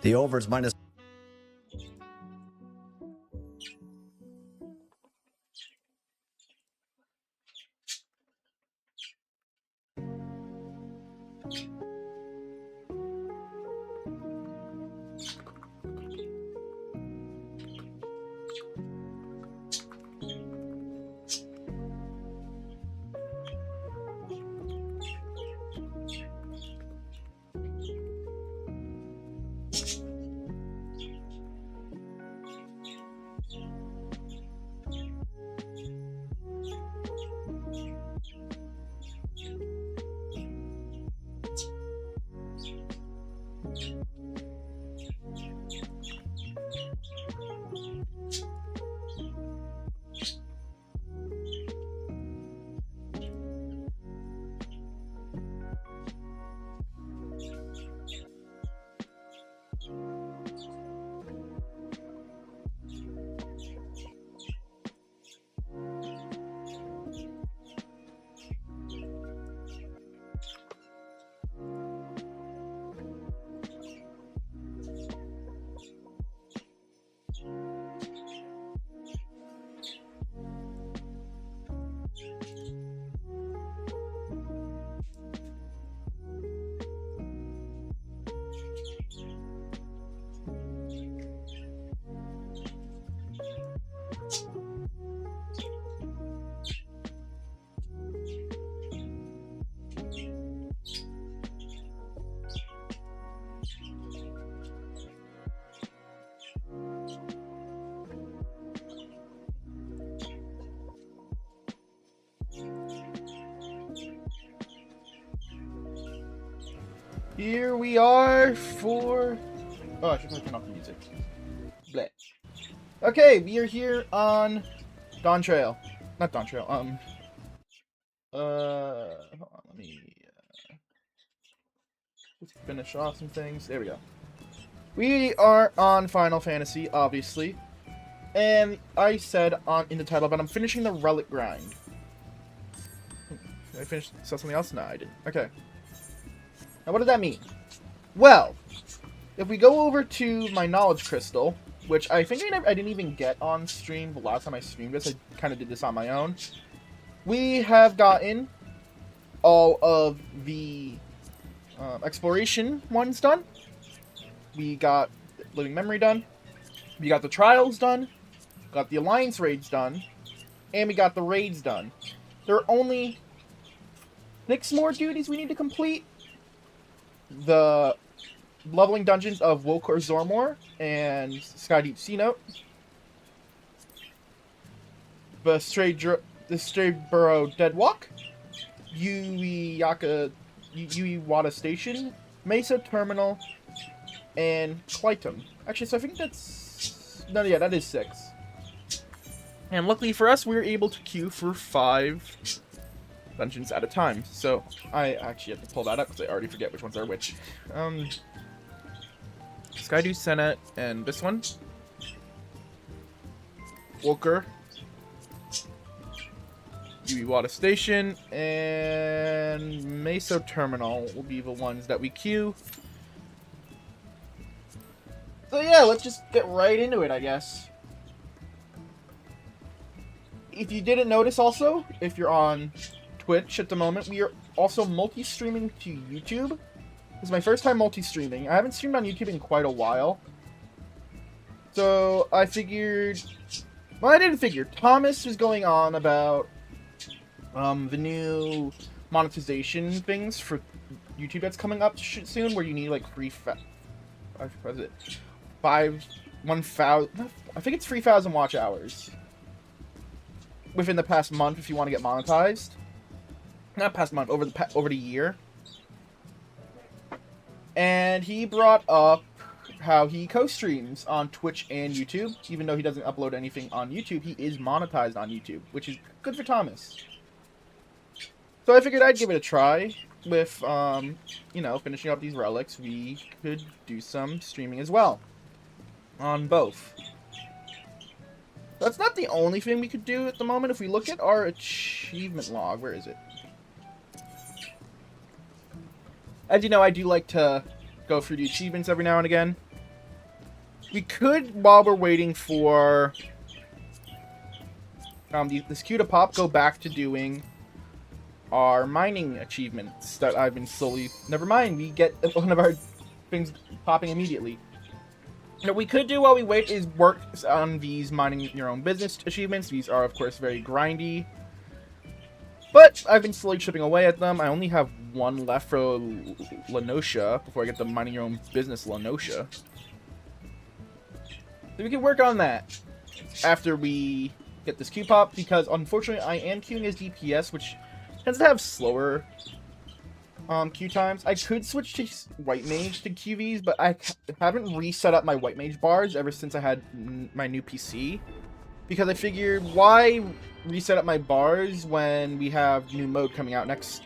The over's minus. Here we are for... Oh, I should probably turn off the music. Bleh. Okay, we are here on Dawntrail. Not Dawntrail, hold on, let me... Let's finish off some things. There we go. We are on Final Fantasy, obviously. And I said in the title, but I'm finishing the Relic grind. Did I finish something else? No, I didn't. Okay. Now, what does that mean? Well, if we go over to my knowledge crystal, which I think I didn't even get on stream the last time I streamed this, I kind of did this on my own. We have gotten all of the exploration ones done. We got Living Memory done. We got the trials done. Got the Alliance raids done. And we got the raids done. There are only 6 more duties we need to complete. The leveling dungeons of Wokor Zormor and Skydeep Sea Note. The Stray Burrow Deadwalk. Uiwata Station. Mesa Terminal. And Clytum. Actually, so I think that's... No, yeah, that is 6. And luckily for us, we were able to queue for 5 dungeons at a time. So I actually have to pull that up because I already forget which ones are which. Skydew Senate and this one. Walker. Uiwata Station and Meso Terminal will be the ones that we queue. So yeah, let's just get right into it, I guess. If you didn't notice also, if you're on Twitch at the moment, we are also multi-streaming to YouTube. This is my first time multi-streaming. I haven't streamed on YouTube in quite a while. So I figured... Well, I didn't figure. Thomas was going on about the new monetization things for YouTube that's coming up soon, where you need like what is it? 1,000. I think it's 3,000 watch hours within the past month if you want to get monetized. Not past month, over the year. And he brought up how he co-streams on Twitch and YouTube. Even though he doesn't upload anything on YouTube, he is monetized on YouTube, which is good for Thomas. So I figured I'd give it a try with, you know, finishing up these relics. We could do some streaming as well on both. That's not the only thing we could do at the moment. If we look at our achievement log, where is it? As you know, I do like to go through the achievements every now and again. We could, while we're waiting for this queue to pop, go back to doing our mining achievements that I've been slowly... Never mind, we get one of our things popping immediately. What we could do while we wait is work on these mining your own business achievements. These are, of course, very grindy. But I've been slowly chipping away at them. I only have one left for Lenosha before I get the mining your own business Lenosha. So we can work on that after we get this queue pop, because unfortunately I am queuing as DPS, which tends to have slower queue times. I could switch to White Mage to QVs, but I haven't reset up my White Mage bars ever since I had my new PC. Because I figured, why reset up my bars when we have new mode coming out next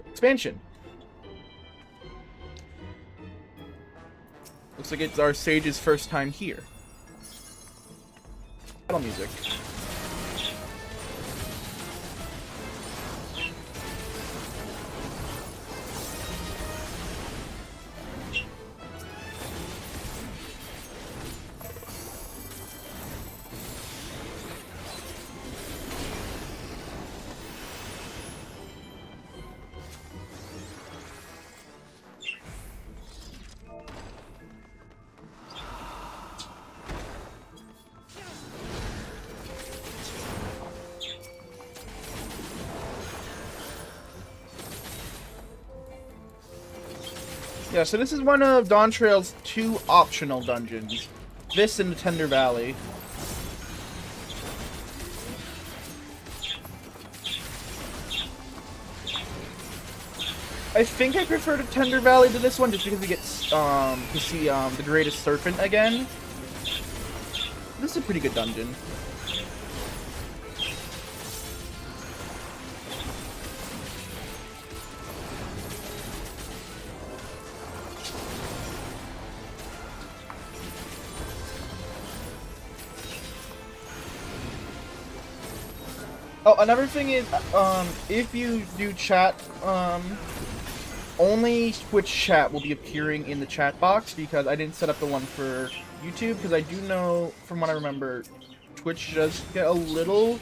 expansion? Looks like it's our Sage's first time here. Battle music. Yeah, so this is one of Dawntrail's 2 optional dungeons. This and the Tender Valley. I think I prefer the Tender Valley to this one just because we get to see the Greatest Serpent again. This is a pretty good dungeon. Oh, another thing is, if you do chat, only Twitch chat will be appearing in the chat box, because I didn't set up the one for YouTube, because I do know, from what I remember, Twitch does get a little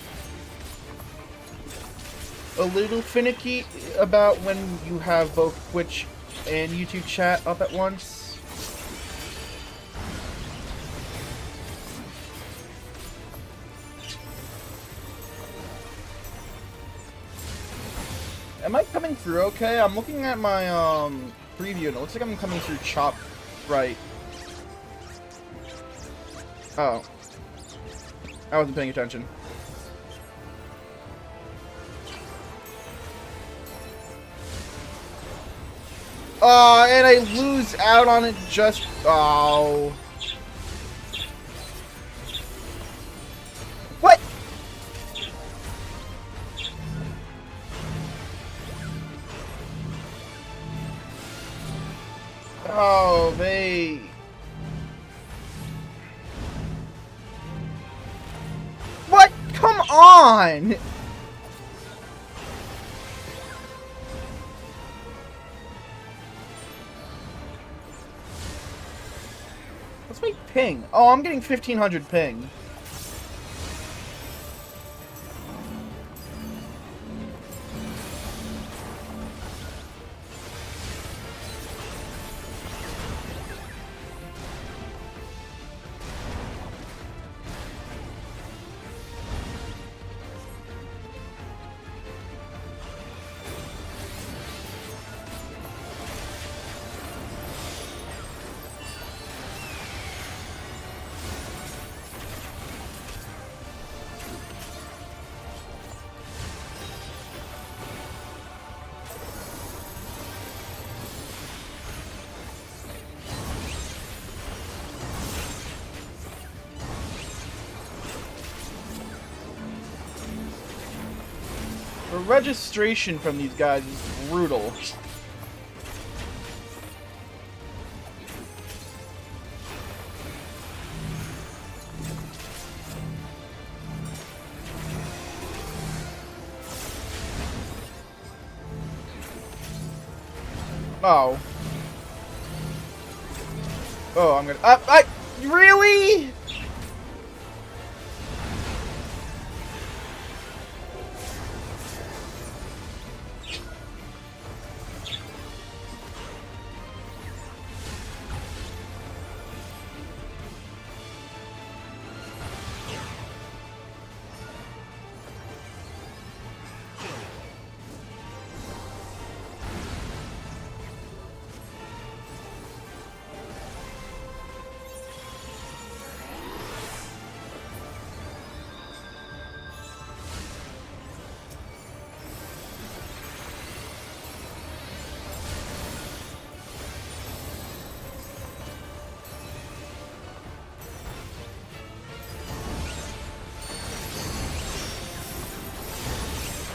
finicky about when you have both Twitch and YouTube chat up at once. Am I coming through okay? I'm looking at my preview and it looks like I'm coming through chopped right. Oh. I wasn't paying attention. And I lose out on it just... Oh. What? Oh, they... What? Come on! Let's make ping. Oh, I'm getting 1500 ping. The registration from these guys is brutal. Oh. Oh, I'm gonna... really?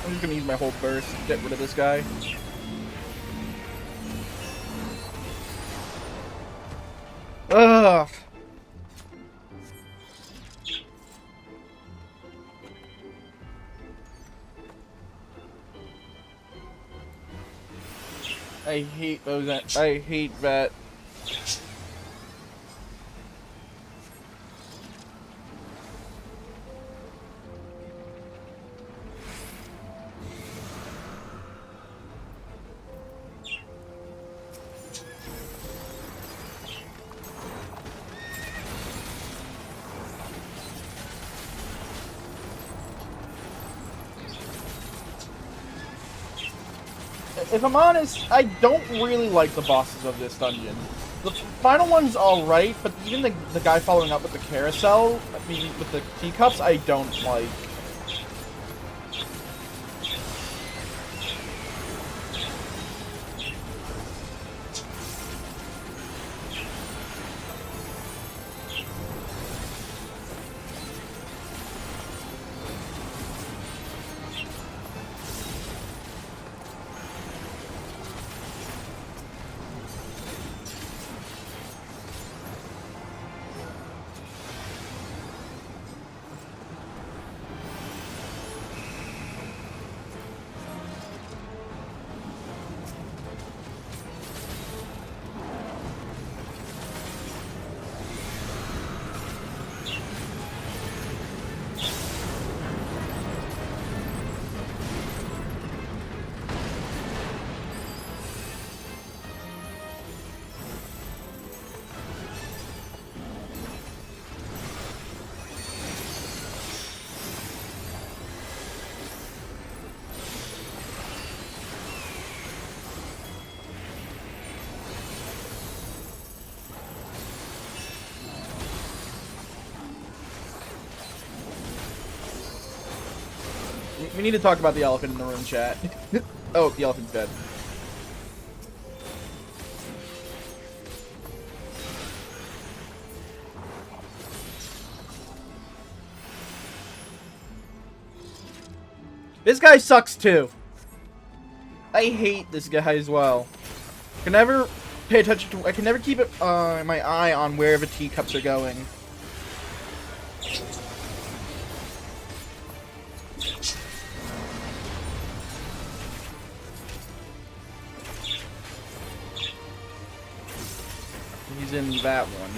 I'm just gonna use my whole burst to get rid of this guy. Ugh. I hate those. I hate that. If I'm honest, I don't really like the bosses of this dungeon. The final one's alright, but even the guy following up with the carousel, I mean, with the teacups, I don't like. We need to talk about the elephant in the room, chat. Oh, the elephant's dead. This guy sucks too. I hate this guy as well. Can never pay attention to. I can never keep it, my eye on where the teacups are going. He's in that one.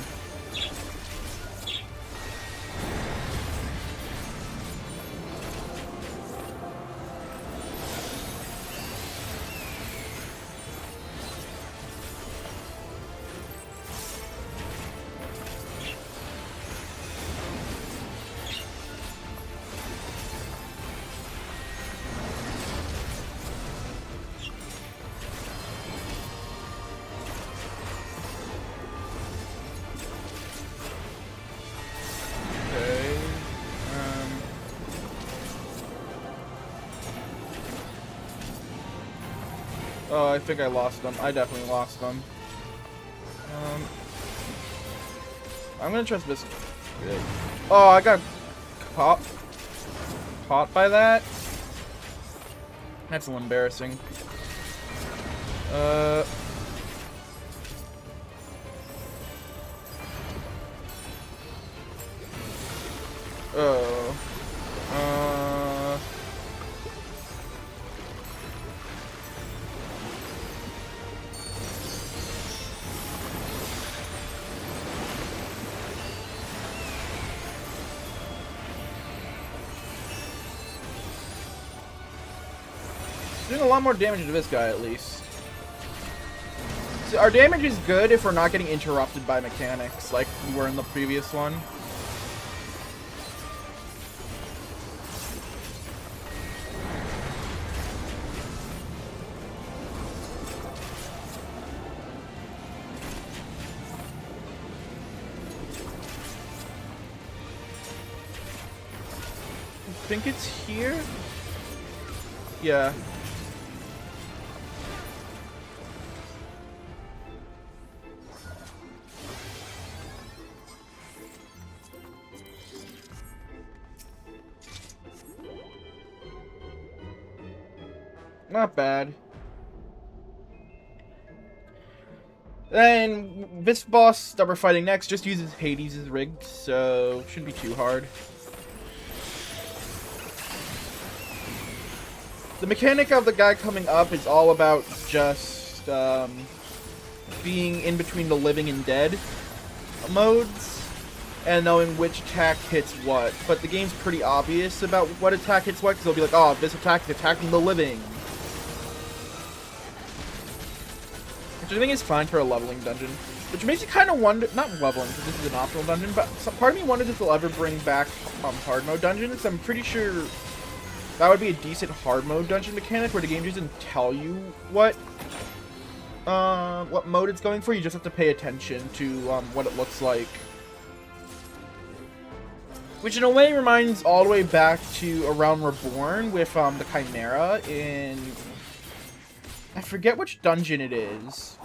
Oh, I think I lost them. I definitely lost them. I'm gonna trust this. Oh, I got caught by that? That's a little embarrassing. Oh. Doing a lot more damage to this guy, at least. So our damage is good if we're not getting interrupted by mechanics, like we were in the previous one. I think it's here? Yeah. Not bad. And this boss that we're fighting next just uses Hades' rig, so shouldn't be too hard. The mechanic of the guy coming up is all about just being in between the living and dead modes and knowing which attack hits what. But the game's pretty obvious about what attack hits what, because they'll be like, oh, this attack is attacking the living. Which I think is fine for a leveling dungeon. Which makes you kind of wonder, not leveling, because this is an optional dungeon, but part of me wonders if they'll ever bring back hard mode dungeons. I'm pretty sure that would be a decent hard mode dungeon mechanic where the game doesn't tell you what mode it's going for. You just have to pay attention to what it looks like. Which in a way reminds all the way back to A Realm Reborn with the Chimera in... I forget which dungeon it is.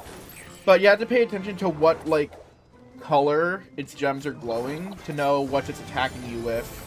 But you have to pay attention to what, like, color its gems are glowing to know what it's attacking you with.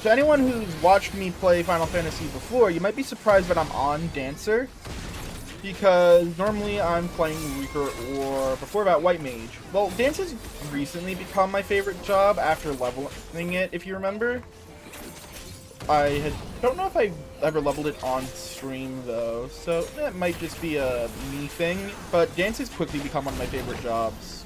To anyone who's watched me play Final Fantasy before, you might be surprised that I'm on Dancer, because normally I'm playing Reaper or, before that, White Mage. Well, Dancer's recently become my favorite job after leveling it, if you remember. Don't know if I ever leveled it on stream, though, so that might just be a me thing, but Dancer's quickly become one of my favorite jobs.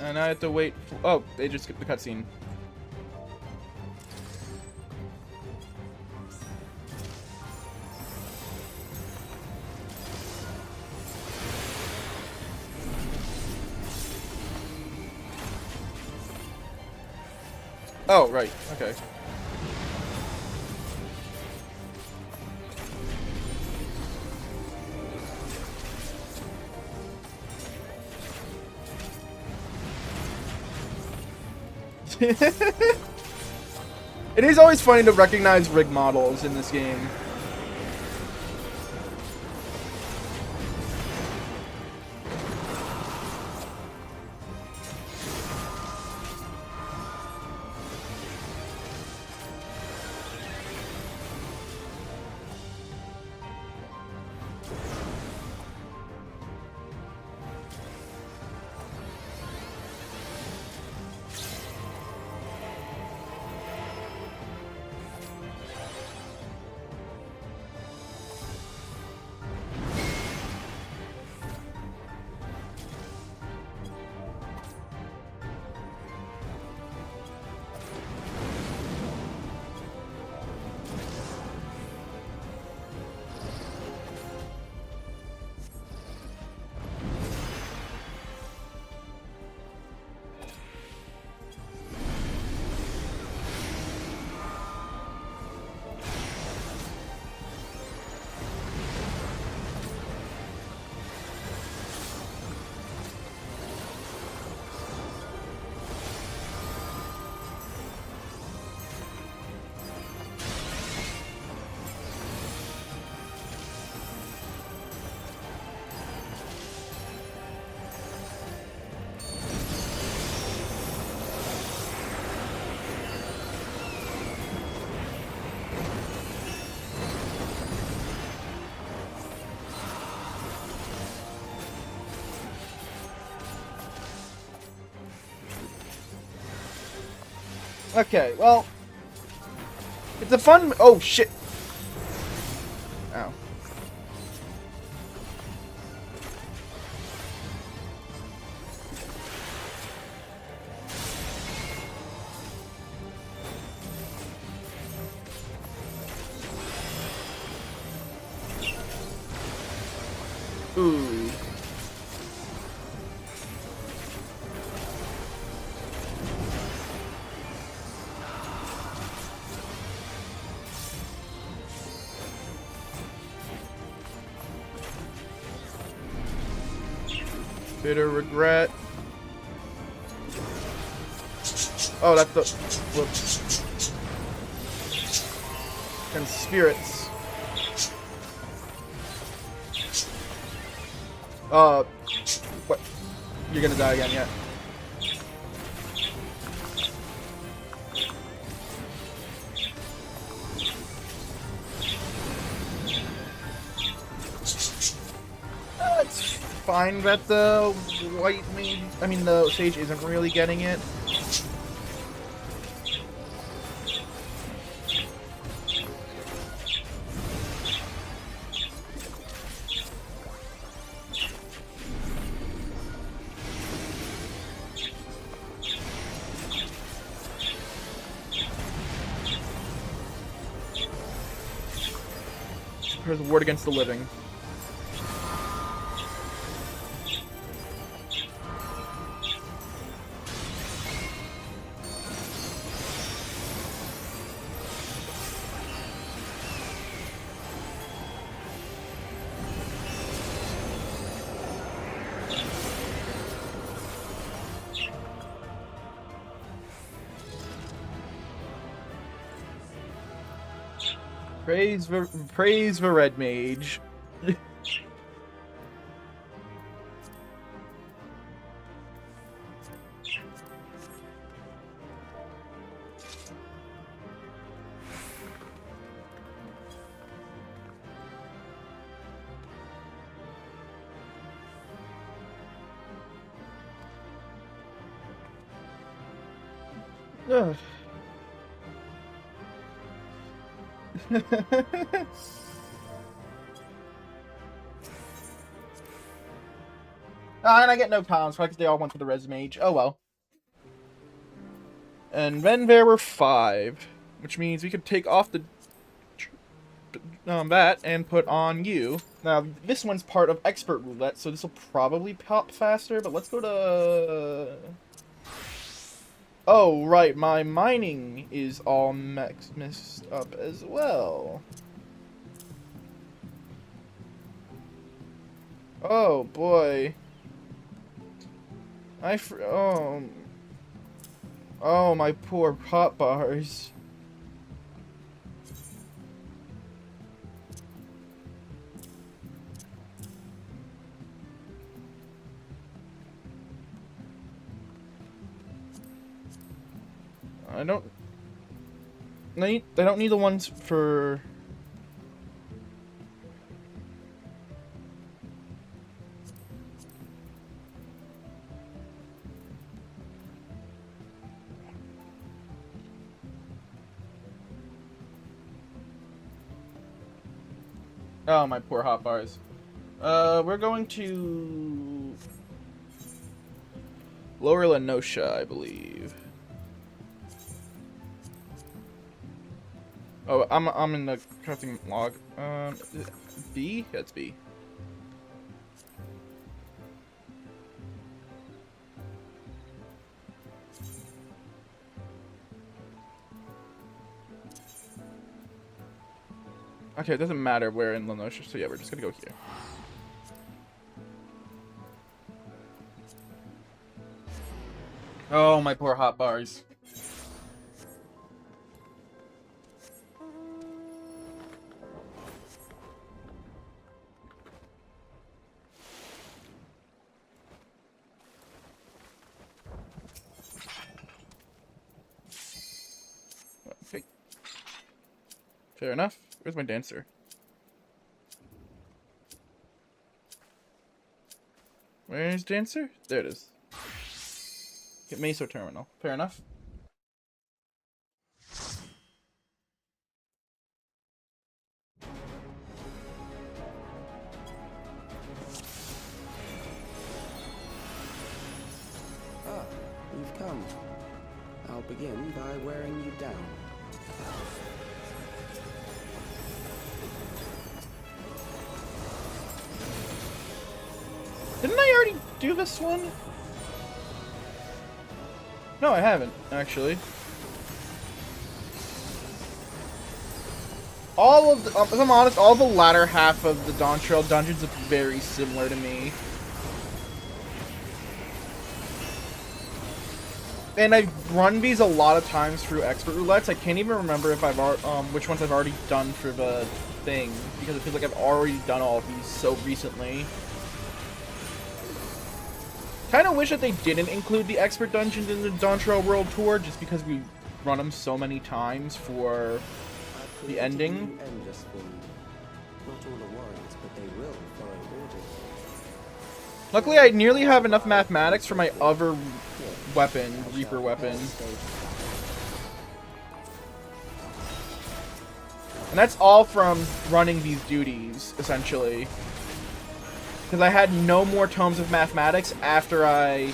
And I have to wait for, oh, they just skipped the cutscene. Oh, right. Okay. It is always funny to recognize rig models in this game. Okay, well, it's a fun. Oh shit! Ow. Ooh. Bitter regret. Oh, that's the. Whoops. And spirits. What? You're gonna die again, yeah. It's fine that the white mage, the sage isn't really getting it. There's a ward against the living. Praise the red mage. Ugh. And I get no cons because they all went to the res mage. Oh well. And then there were 5, which means we could take off the that and put on you. Now this one's part of expert roulette, so this will probably pop faster. But let's go to. Oh, right, my mining is all messed up as well. Oh, boy. Oh, my poor hot bars. I don't need the ones for... Oh, my poor hot bars. We're going to Lower Lenosha, I believe. Oh, I'm in the crafting log. B? Yeah, it's B. Okay, it doesn't matter where in Lenosha, so yeah, we're just gonna go here. Oh, my poor hot bars. Okay. Fair enough. Where's my dancer? Where's dancer? There it is. Get Meso terminal. Fair enough. Ah, you've come. I'll begin by wearing you down. Didn't I already do this one? No, I haven't, actually. All of the, if I'm honest, all the latter half of the Dawntrail dungeons look very similar to me. And I've run these a lot of times through expert roulettes. I can't even remember if I've which ones I've already done for the thing, because it feels like I've already done all of these so recently. Kind of wish that they didn't include the expert dungeons in the Dawntrail World Tour, just because we run them so many times for the ending. Not all the warriors, but they will follow orders. Luckily, I nearly have enough mathematics for my other weapon, Reaper weapon. And that's all from running these duties, essentially. Because I had no more tomes of mathematics after I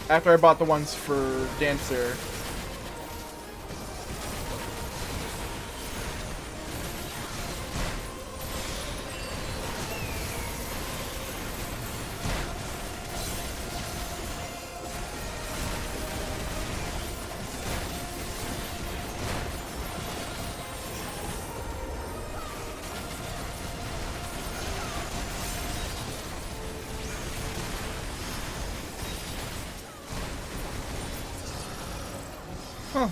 bought the ones for Dancer. Huh.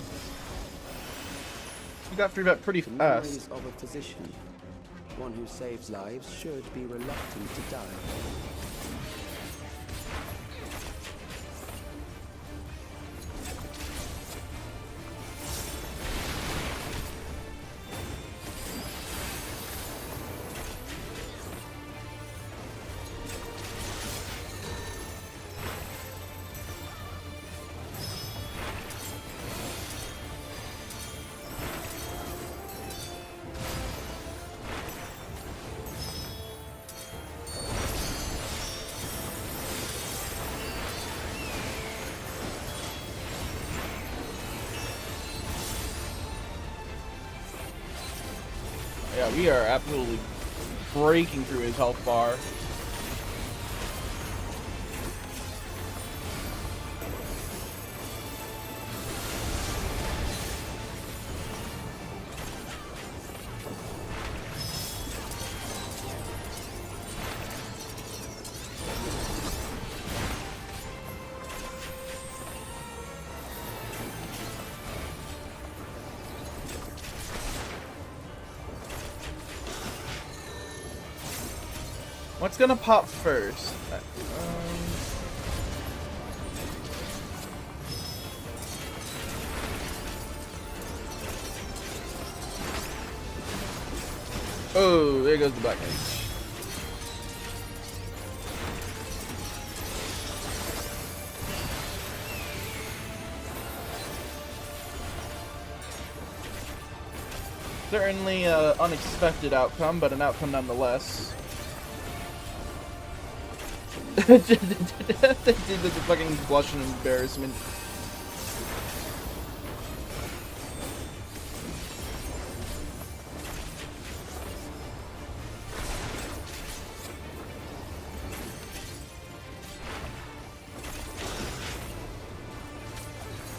We got through that pretty fast. Memories of a physician. One who saves lives should be reluctant to die. Yeah, we are absolutely breaking through his health bar. What's gonna pop first? Oh, there goes the Black Mage. Certainly an unexpected outcome, but an outcome nonetheless. They did the fucking blush and embarrassment.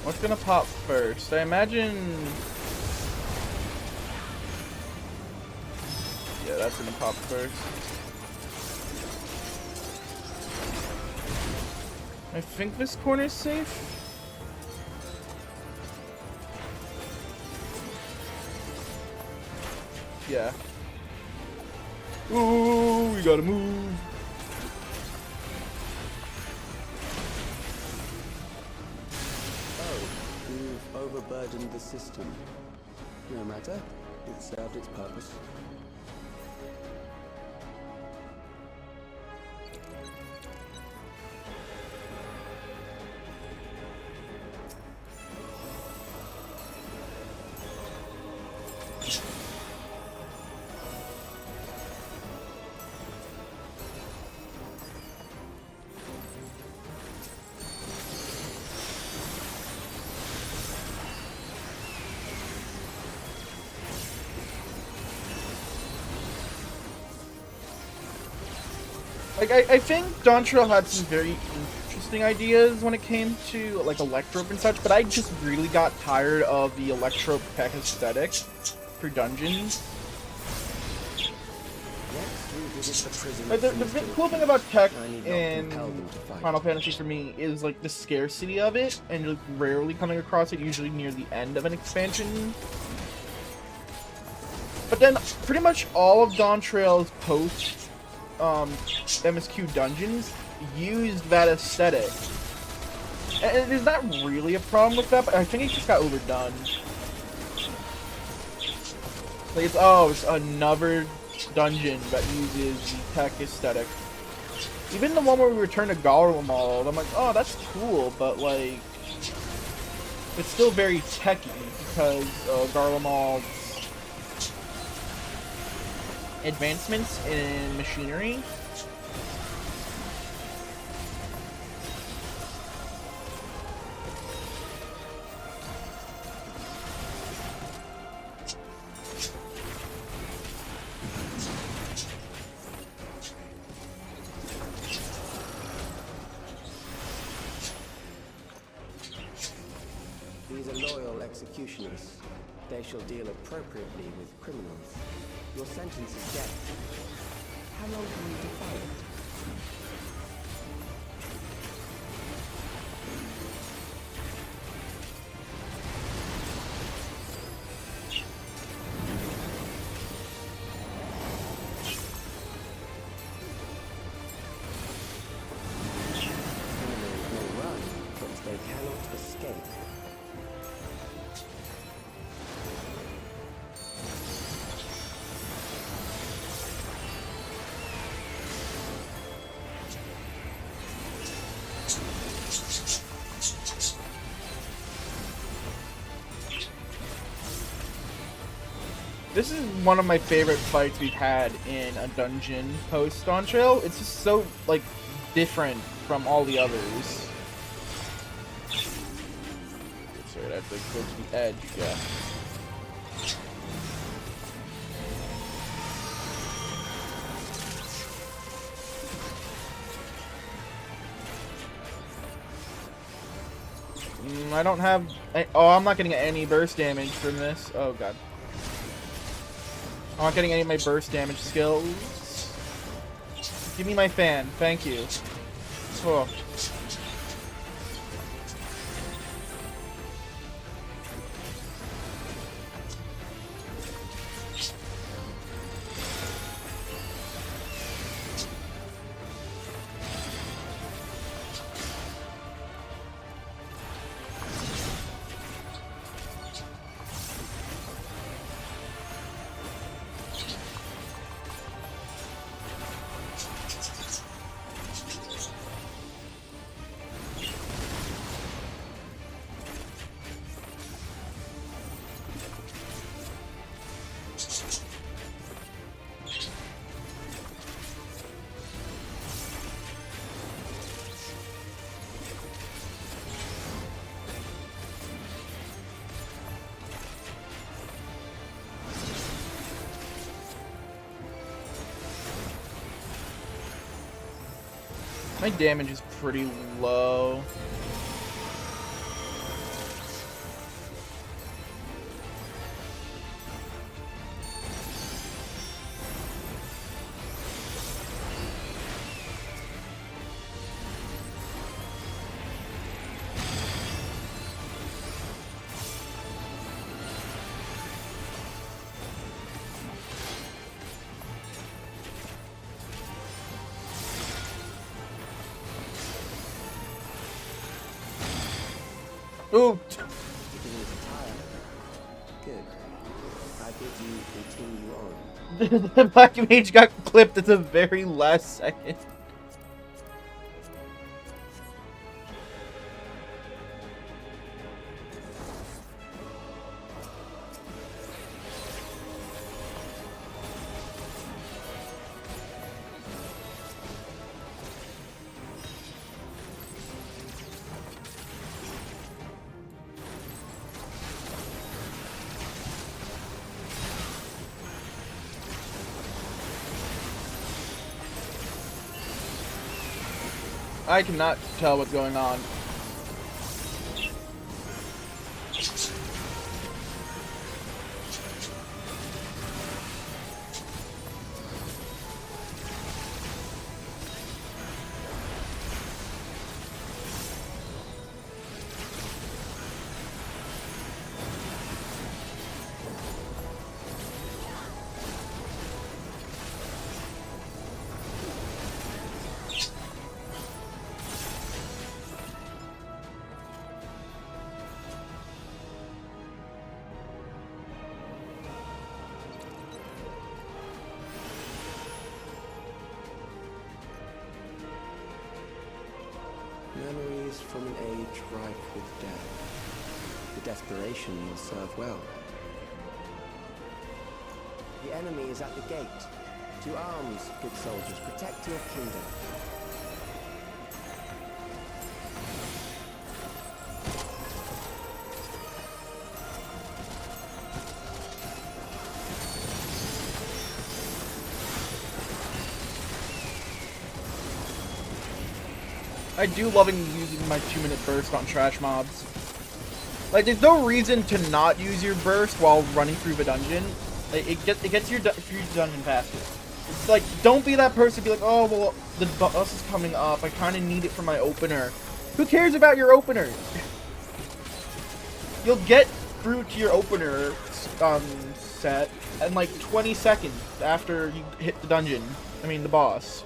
What's gonna pop first? I imagine... Yeah, that's gonna pop first. I think this corner's safe. Yeah. Ooh, we gotta move. Oh, you've overburdened the system. No matter, it served its purpose. Like, I think Dawntrail had some very interesting ideas when it came to, like, Electrope and such, but I just really got tired of the Electrope tech aesthetic for dungeons. Like, the cool thing about tech in Final Fantasy for me is, like, the scarcity of it, and like, rarely coming across it, usually near the end of an expansion. But then, pretty much all of Dawntrail's post MSQ dungeons used that aesthetic. And there's not really a problem with that, but I think it just got overdone. Like it's another dungeon that uses the tech aesthetic. Even the one where we return to Garlemald, I'm like, oh, that's cool, but like, it's still very techy because Garlemald's advancements in machinery. These are loyal executioners. They shall deal appropriately with criminals. Your sentence is death. How long can you defy it? Criminals may run, but they cannot escape. This is one of my favorite fights we've had in a dungeon post Dawntrail. It's just so, like, different from all the others. Sorry, I have to go to the edge, yeah. I don't have... Oh, I'm not getting any burst damage from this. Oh, God. I'm not getting any of my burst damage skills. Give me my fan. Thank you. Oh. My damage is pretty low. Ooh. Beginning to tire. Good. I bid you continue on. The Black Mage got clipped at the very last second. I cannot tell what's going on. Memories from an age rife with death. The desperation will serve well. The enemy is at the gate. To arms, good soldiers, protect your kingdom. I do loving using my 2-minute burst on trash mobs. Like, there's no reason to not use your burst while running through the dungeon. Like, it gets your through the dungeon faster. It's like, don't be that person. Be like, oh well, the boss is coming up. I kind of need it for my opener. Who cares about your opener? You'll get through to your opener set in like 20 seconds after you hit the dungeon. I mean, the boss.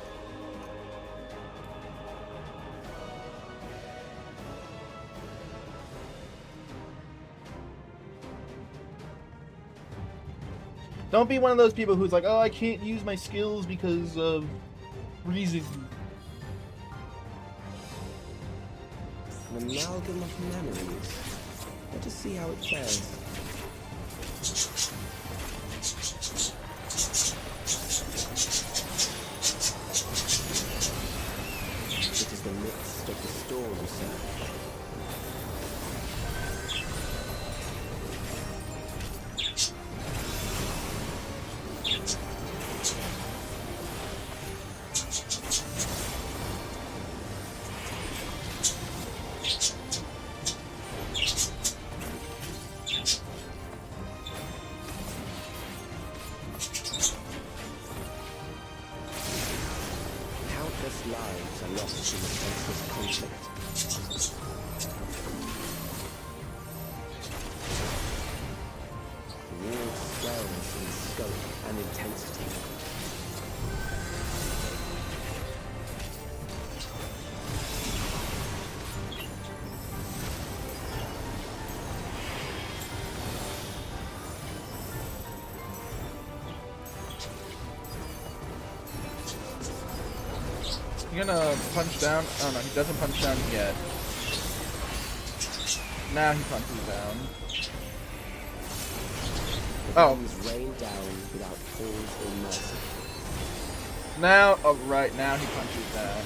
Don't be one of those people who's like, oh, I can't use my skills because of reasons. An amalgam of memories. Let us see how it fares. It is the midst of the storm, sir. Lives are lost in the senseless conflict. The war swells in scope and intensity. You gonna punch down? Oh no, he doesn't punch down yet. Now he punches down. Oh. Rain down without pause or mercy. Now, oh right, now he punches down.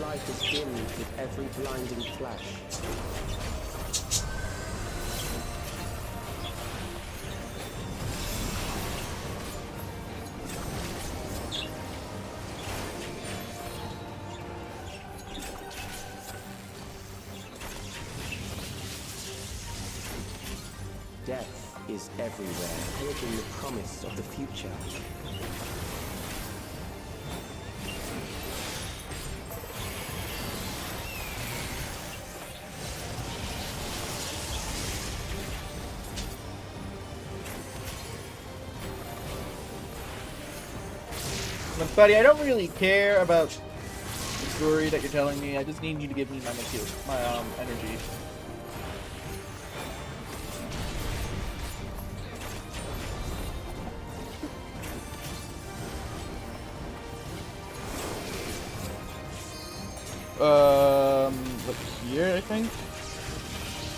light is dimmed with every blinding flash. Death is everywhere, pillaging the promise of the future. But buddy, I don't really care about the story that you're telling me. I just need you to give me my energy. Like here, I think.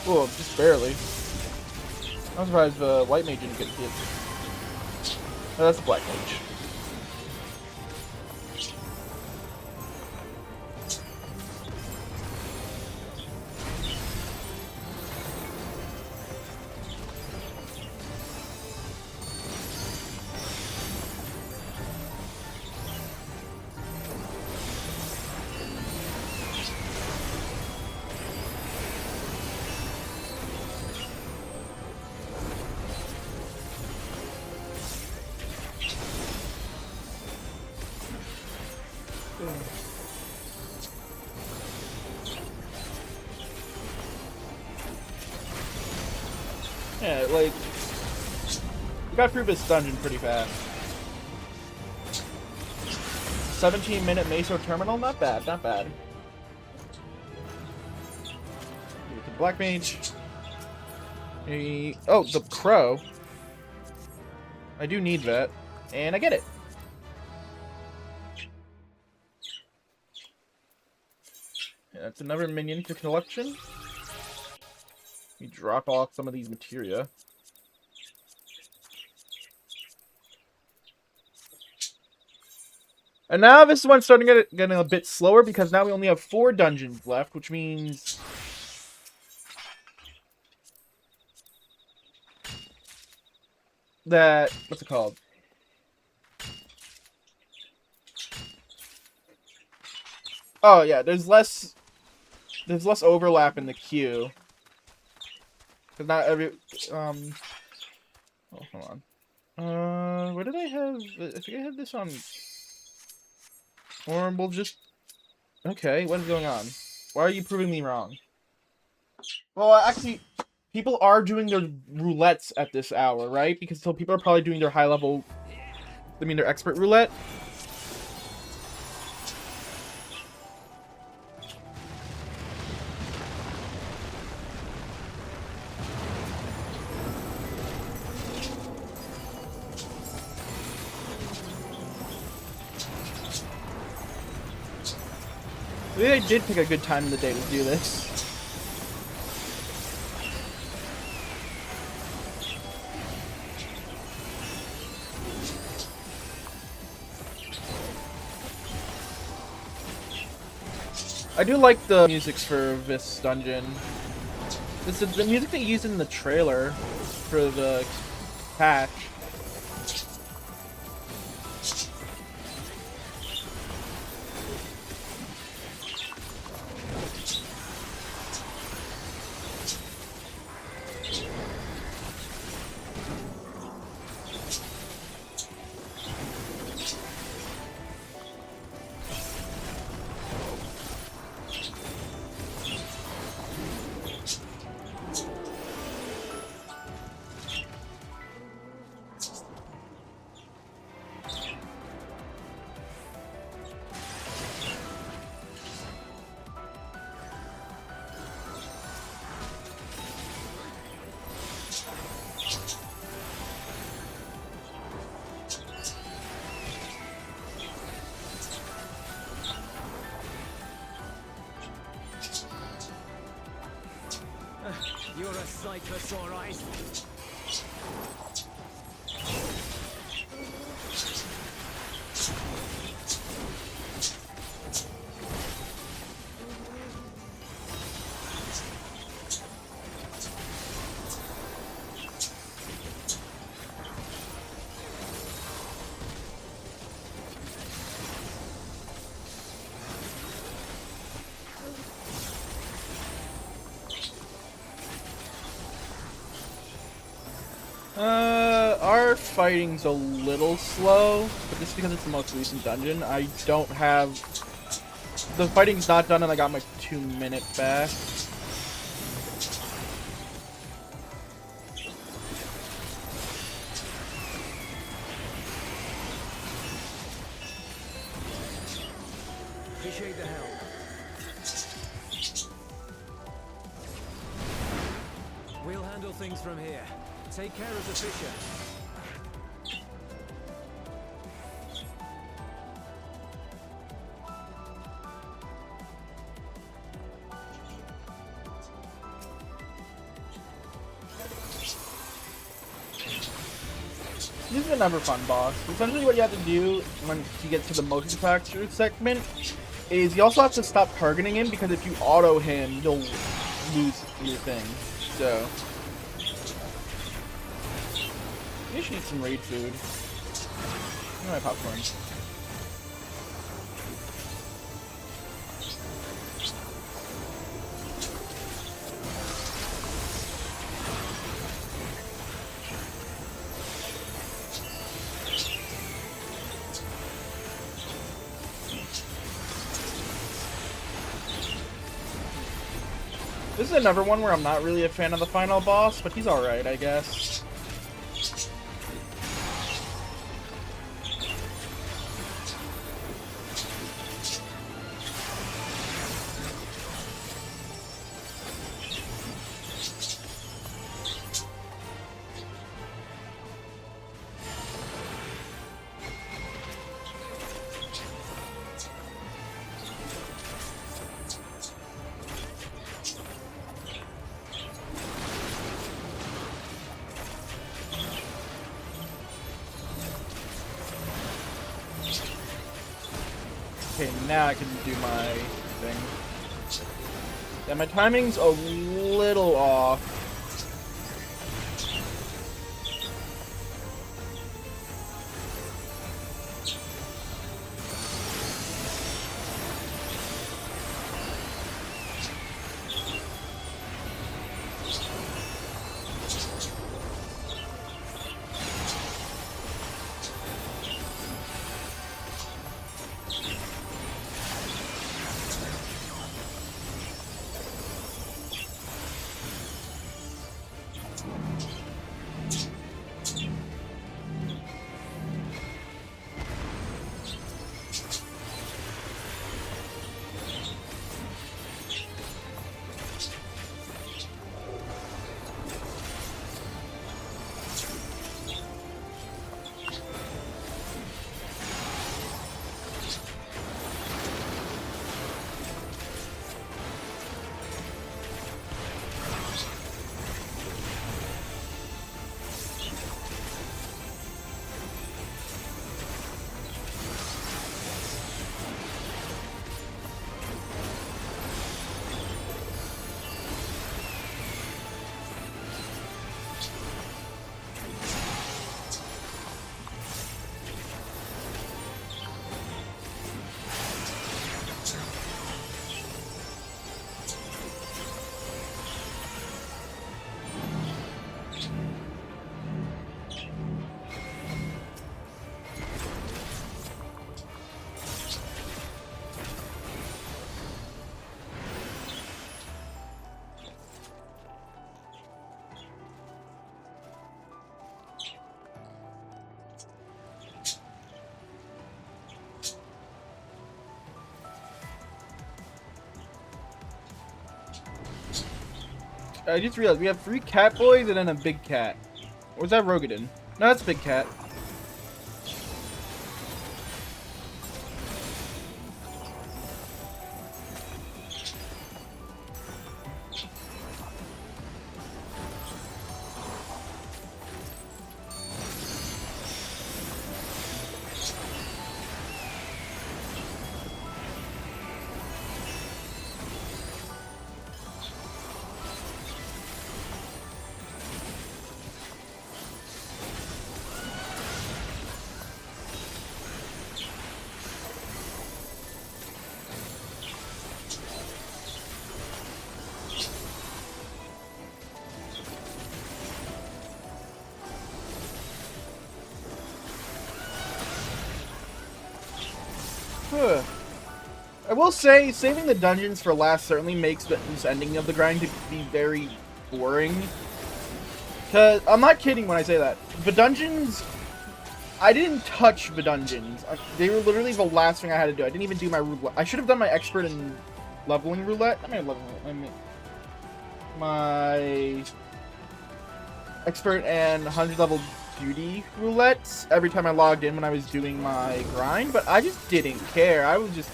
Oh, just barely. I'm surprised the white mage didn't get hit. Oh, that's a black mage. Yeah, like, we got through this dungeon pretty fast. 17-minute Meso terminal, not bad, not bad. With the black mage. Oh, the crow. I do need that, and I get it. Yeah, that's another minion to collection. We drop off some of these materia. And now this one's starting getting a bit slower because now we only have 4 dungeons left, which means that, what's it called? Oh yeah, there's less overlap in the queue. Cause not every oh, hold on. What did I have? I think I had this on. Or we'll just. Okay, what is going on? Why are you proving me wrong? Well, actually, people are doing their roulettes at this hour, right? Because so people are probably doing their high level. I mean, their expert roulette. Maybe I did pick a good time in the day to do this. I do like the musics for this dungeon. This is the music they used in the trailer for the patch. You're a cyclist, all right. Our fighting's a little slow, but just because it's the most recent dungeon, I don't have... The fighting's not done and I got my 2-minute back. Appreciate the help. We'll handle things from here. Take care of the fisher. This is another fun boss. Essentially what you have to do when you get to the multi-factor segment is you also have to stop targeting him, because if you auto him, you'll lose your thing. So... you should eat some raid food. Where's my popcorn? This is another one where I'm not really a fan of the final boss, but he's alright, I guess. Okay, now I can do my thing. Yeah, my timing's a little off. I just realized we have 3 cat boys and then a big cat. Or was that Rogadin? No, that's Big Cat. I will say, saving the dungeons for last certainly makes this ending of the grind to be very boring. Cause I'm not kidding when I say that. The dungeons, I didn't touch the dungeons. They were literally the last thing I had to do. I didn't even do my roulette. I should have done my expert and leveling roulette. My expert and 100 level duty roulettes every time I logged in when I was doing my grind, but I just didn't care. I was just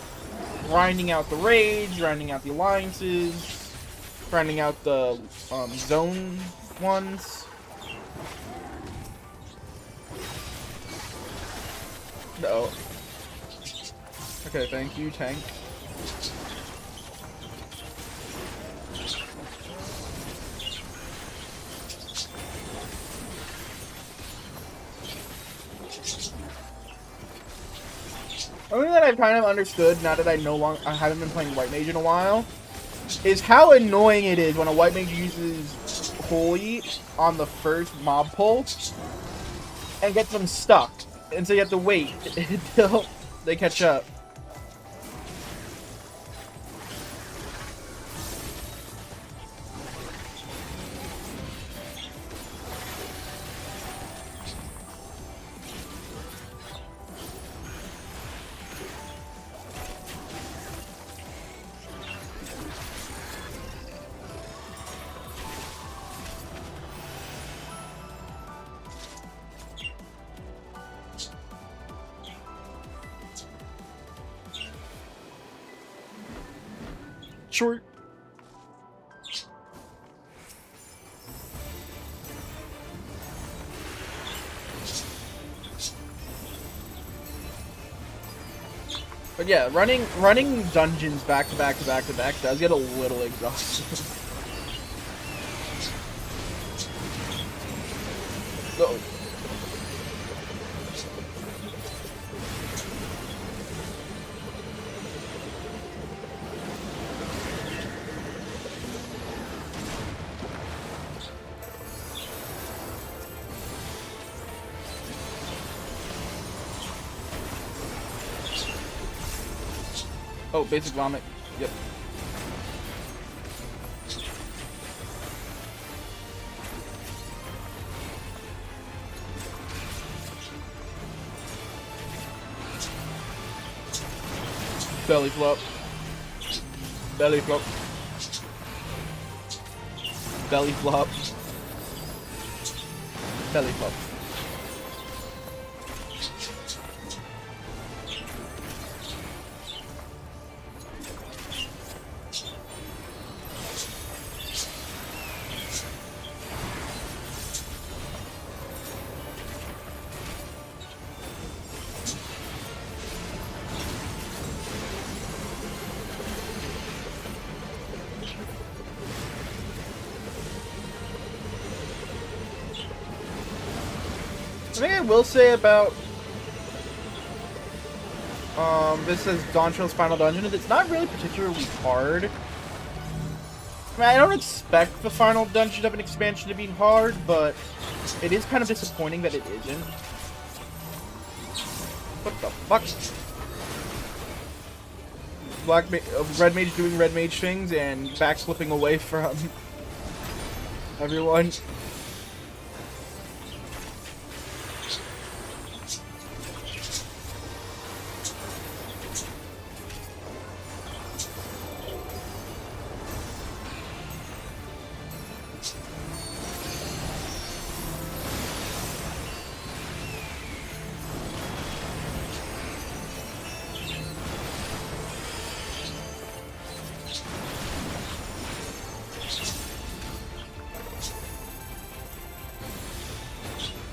grinding out the raids, grinding out the alliances, grinding out the zone ones. No. Okay, thank you, tank. One thing that I've kind of understood now that I haven't been playing White Mage in a while is how annoying it is when a White Mage uses Holy on the first mob pull and gets them stuck, and so you have to wait until they catch up. Short. But yeah, running dungeons back to back to back to back does get a little exhausting. No. Oh, basic vomit. Yep. Belly flop. Belly flop. Belly flop. Belly flop. The thing I will say about this is Dawntrail's final dungeon is it's not really particularly hard. I mean, I don't expect the final dungeon of an expansion to be hard, but it is kind of disappointing that it isn't. What the fuck? Red Mage doing Red Mage things and backflipping away from everyone.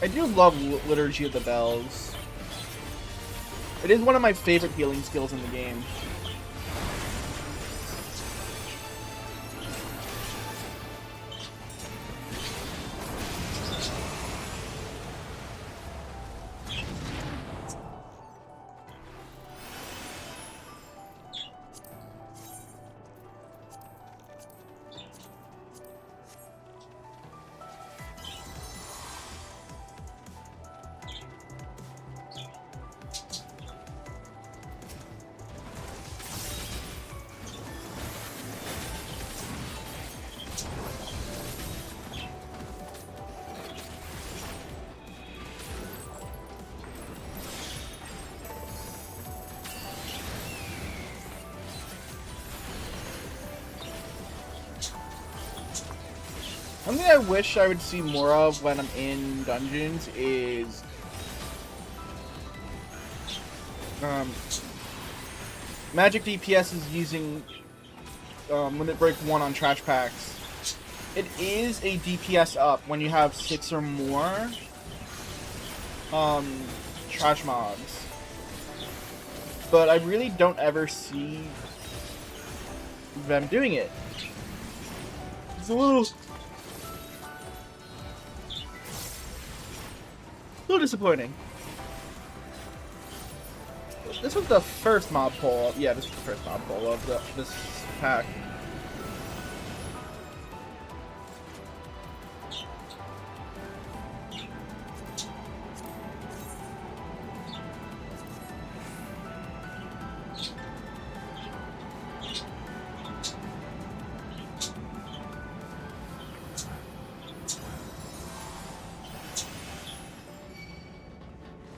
I do love Liturgy of the Bells. It is one of my favorite healing skills in the game. One thing I wish I would see more of when I'm in dungeons is magic DPS is using limit break 1 on trash packs. It is a DPS up when you have 6 or more trash mobs. But I really don't ever see them doing it. It's a little disappointing. This was the first mob pull. Yeah, this is the first mob pull of this pack.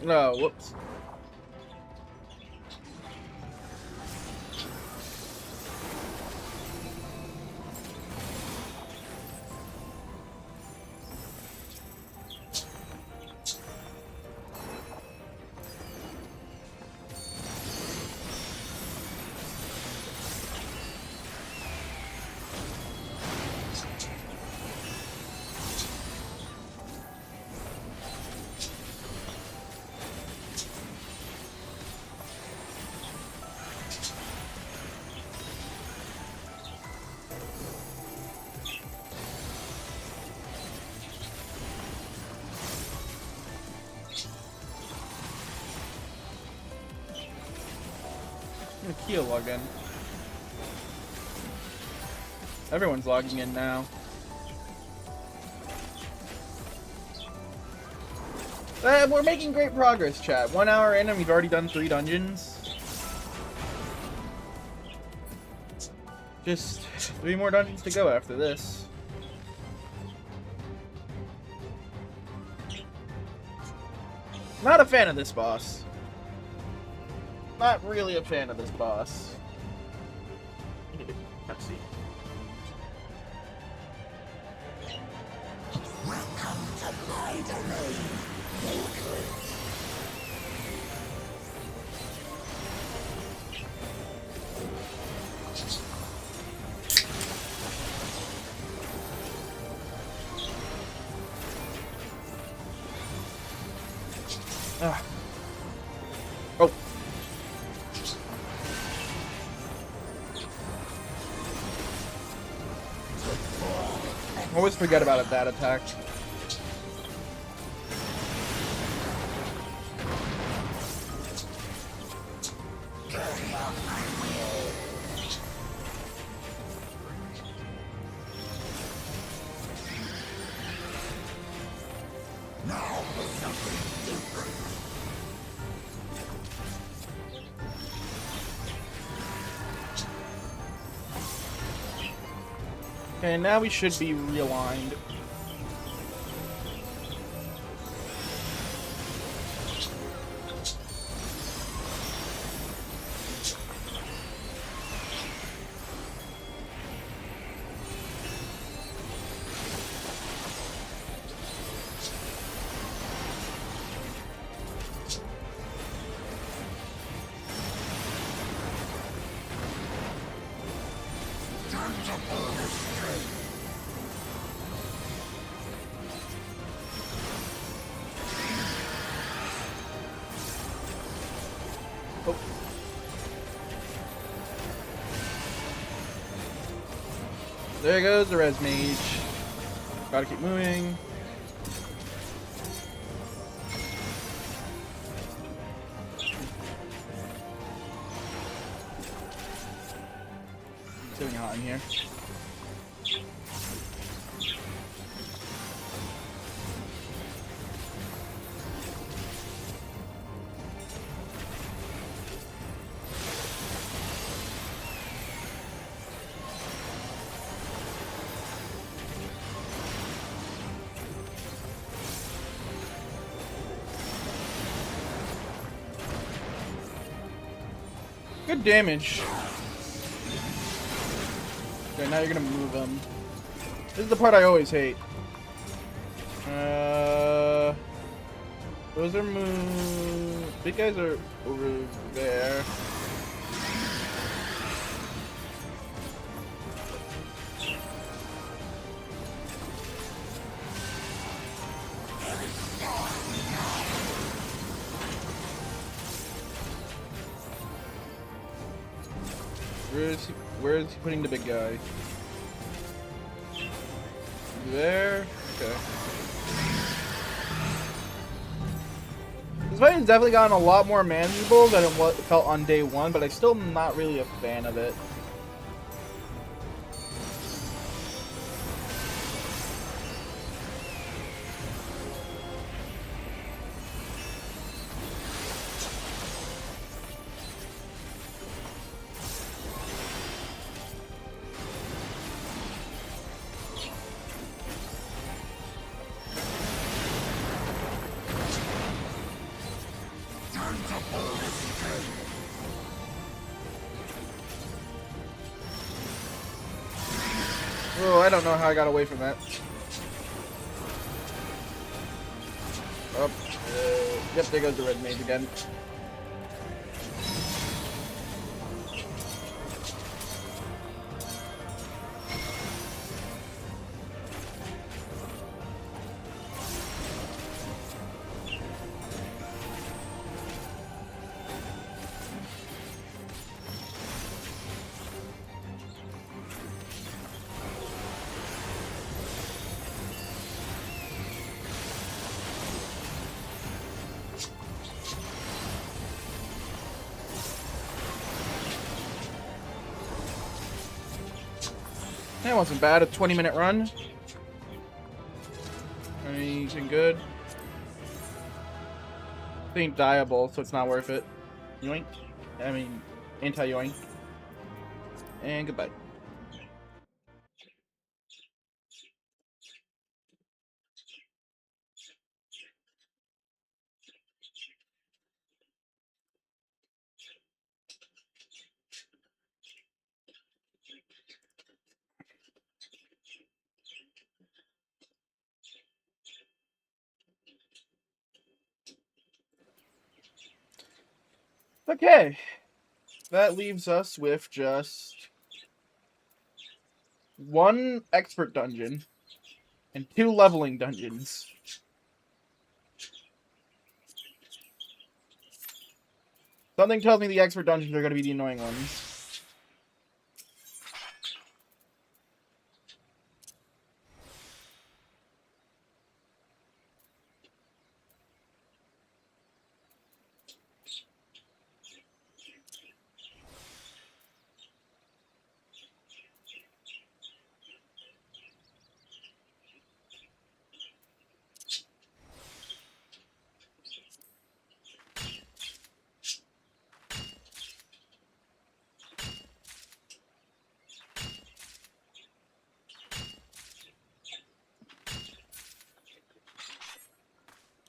No, whoops. Kia log in. Everyone's logging in now. We're making great progress, chat. 1 hour in and we've already done 3 dungeons. Just 3 more dungeons to go after this. Not a fan of this boss. Not really a fan of this boss. Let's see. Welcome to my domain. Ah. Oh. Always forget about that attack. Okay, now we should be realigned. There goes the res mage. Gotta keep moving. It's getting hot in here. Good damage. Okay, now you're gonna move them. This is the part I always hate. Those are moon. Big guys are over there. Where is he putting the big guy? There? Okay. This fight has definitely gotten a lot more manageable than it felt on day one, but I'm still not really a fan of it. Oh, I don't know how I got away from that. Oh, yep, there goes the red mage again. That wasn't bad. A 20-minute run. Anything good? It ain't dieable, so it's not worth it. Yoink. I mean, anti-yoink. And goodbye. Okay. That leaves us with just one expert dungeon and 2 leveling dungeons. Something tells me the expert dungeons are going to be the annoying ones.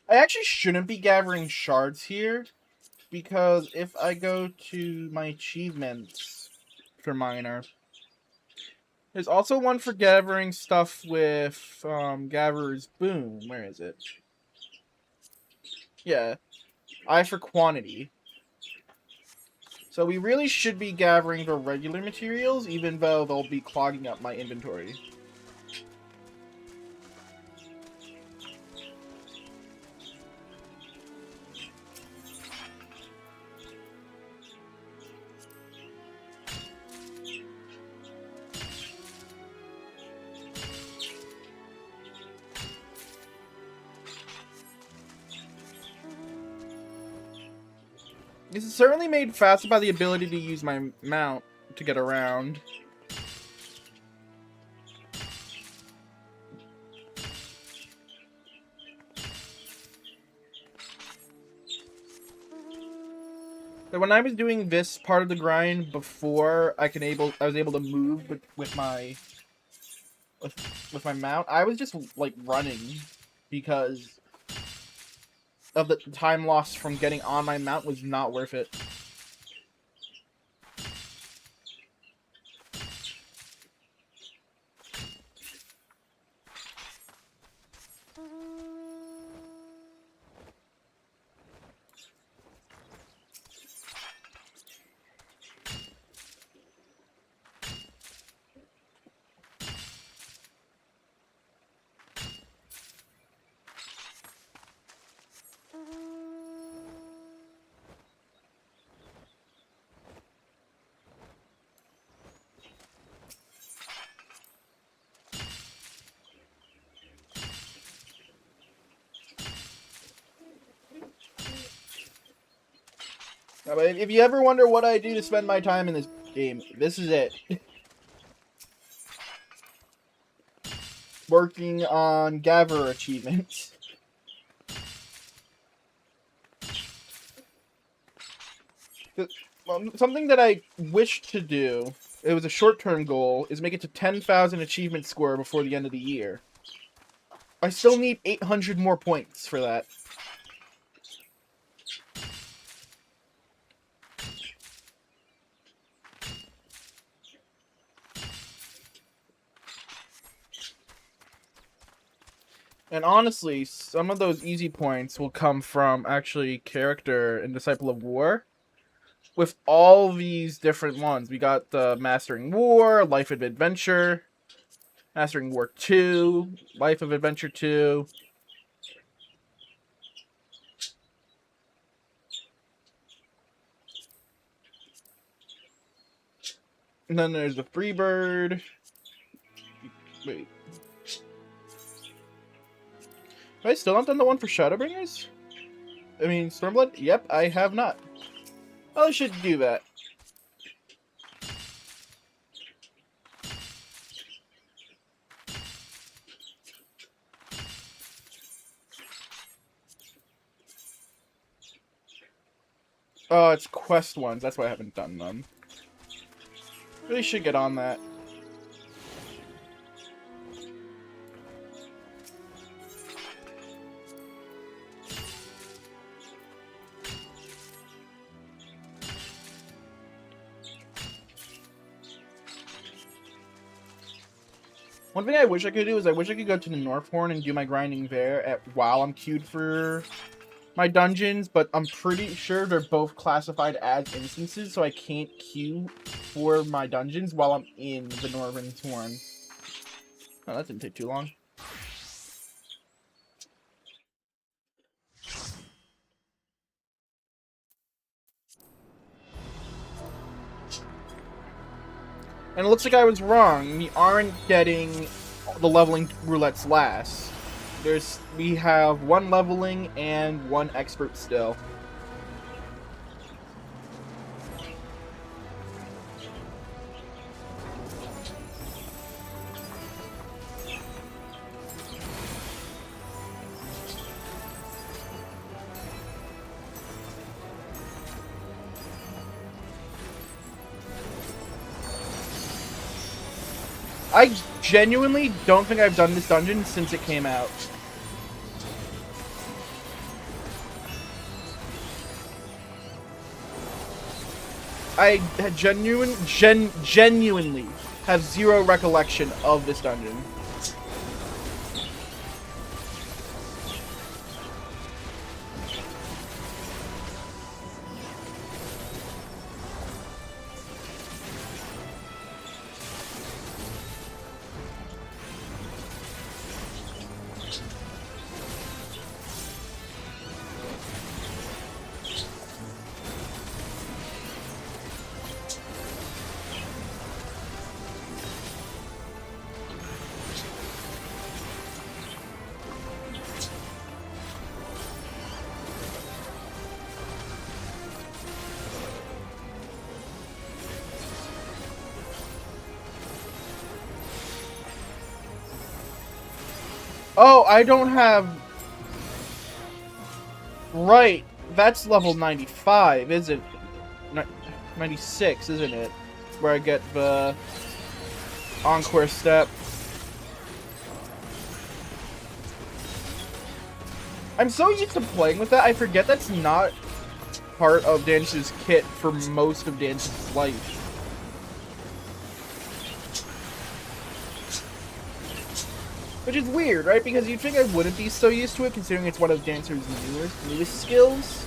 I actually shouldn't be gathering shards here, because if I go to my achievements for miner, there's also one for gathering stuff with Gatherer's Boom. Where is it? Yeah, I for quantity. So we really should be gathering the regular materials, even though they'll be clogging up my inventory. This is certainly made faster by the ability to use my mount to get around. So when I was doing this part of the grind before I was able to move with my mount, I was just like running because of the time lost from getting on my mount was not worth it. But if you ever wonder what I do to spend my time in this game, this is it. Working on Gather achievements. Something that I wish to do, it was a short-term goal, is make it to 10,000 achievement score before the end of the year. I still need 800 more points for that. And honestly, some of those easy points will come from actually character and Disciple of War. With all these different ones. We got the Mastering War, Life of Adventure, Mastering War 2, Life of Adventure 2. And then there's the Freebird. Wait. Have I still not done the one for Shadowbringers? I mean, Stormblood? Yep, I have not. Well, I should do that. Oh, it's quest ones. That's why I haven't done them. Really should get on that. One thing I wish I could do is I wish I could go to the Northhorn and do my grinding there while I'm queued for my dungeons, but I'm pretty sure they're both classified as instances, so I can't queue for my dungeons while I'm in the Northern Horn. Oh, that didn't take too long. And it looks like I was wrong. We aren't getting the leveling roulettes last. We have one leveling and one expert still. I genuinely don't think I've done this dungeon since it came out. I genuinely have zero recollection of this dungeon. Oh, I don't have... Right, that's level 95, isn't it? 96, isn't it? Where I get the Encore Step. I'm so used to playing with that, I forget that's not part of Dance's kit for most of Dance's life. Which is weird, right? Because you'd think I wouldn't be so used to it, considering it's one of Dancer's newest skills.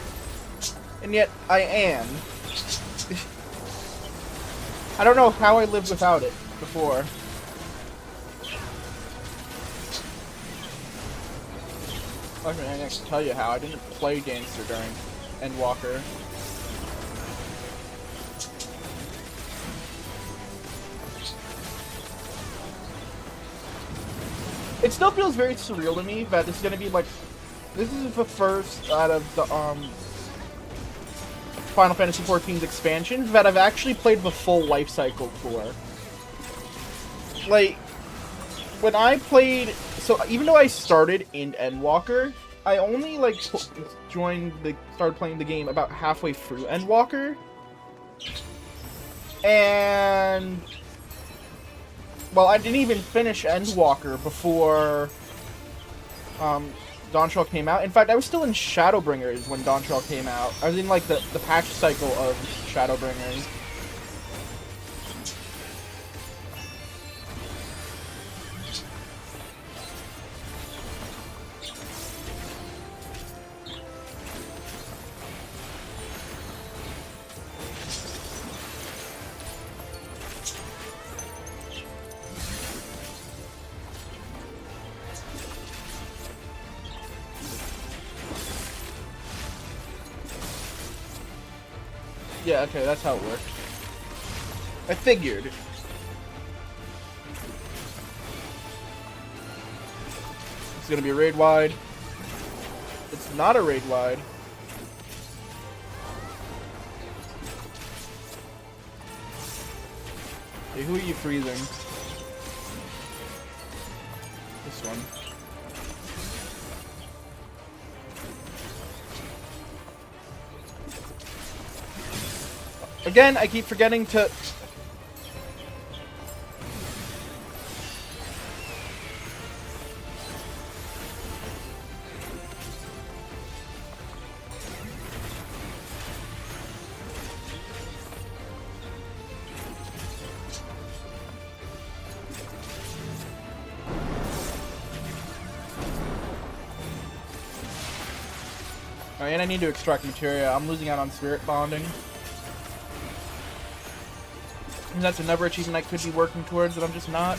And yet, I am. I don't know how I lived without it before. Okay, I can tell you how. I didn't play Dancer during Endwalker. It still feels very surreal to me that this is gonna be like, this is the first out of the Final Fantasy XIV's expansions that I've actually played the full life cycle for. Like, when I played... So, even though I started in Endwalker, I only, like, started playing the game about halfway through Endwalker. And... Well, I didn't even finish Endwalker before Dawntrail came out. In fact, I was still in Shadowbringers when Dawntrail came out. I was in, like, the patch cycle of Shadowbringers. Yeah, okay, that's how it worked. I figured. It's gonna be a raid wide. It's not a raid wide. Okay, who are you freezing? This one. Again, I keep forgetting to... Alright, and I need to extract materia. I'm losing out on spirit bonding. And that's another achievement I could be working towards, but I'm just not.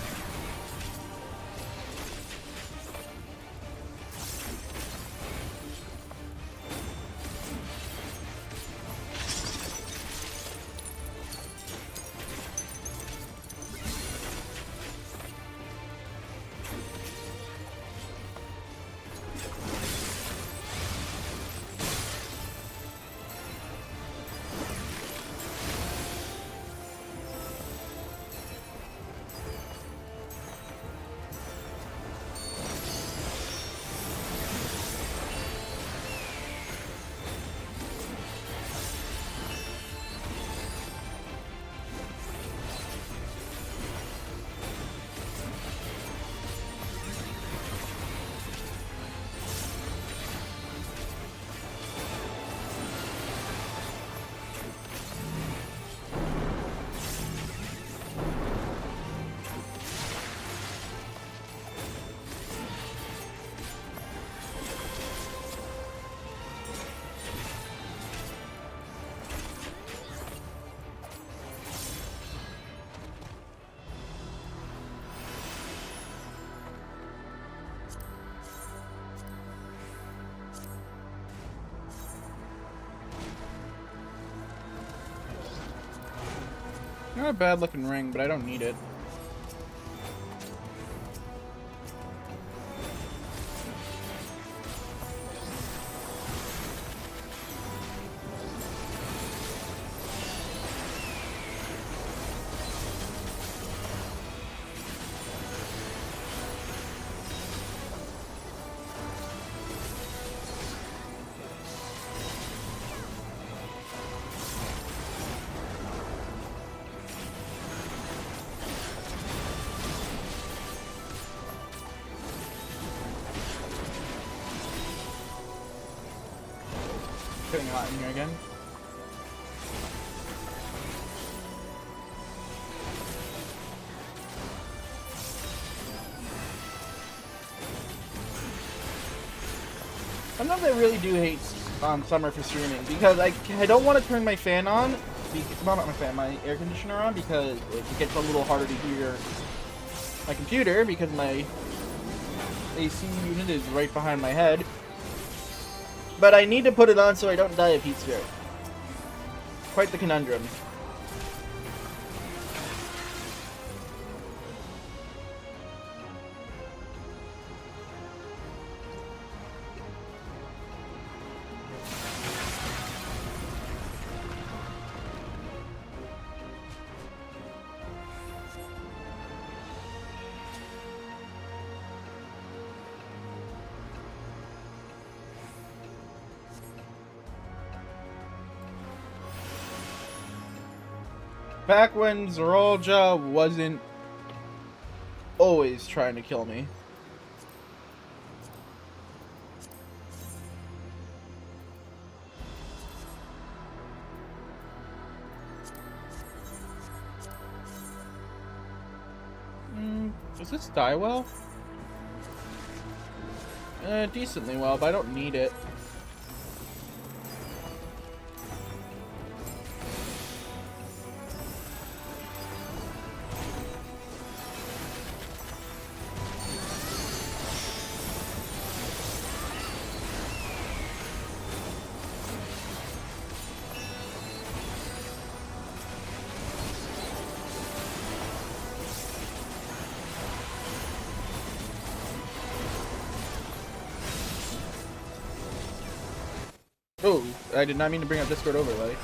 Not a bad looking ring, but I don't need it. Getting hot in here again. Sometimes I really do hate summer for streaming because I don't want to turn my fan on. Well, not my fan, my air conditioner on because it gets a little harder to hear my computer because my AC unit is right behind my head. But I need to put it on so I don't die of heat stroke. Quite the conundrum. Back when Zorolja wasn't always trying to kill me. Does this die well? Decently well, but I don't need it. Oh, I did not mean to bring up Discord overlay.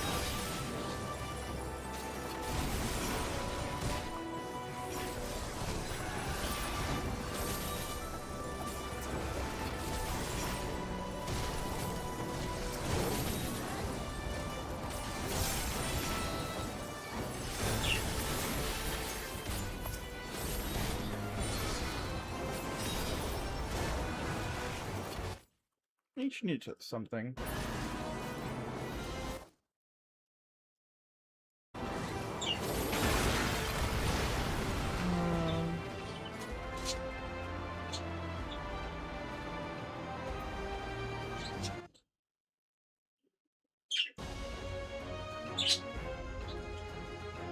Each need to something.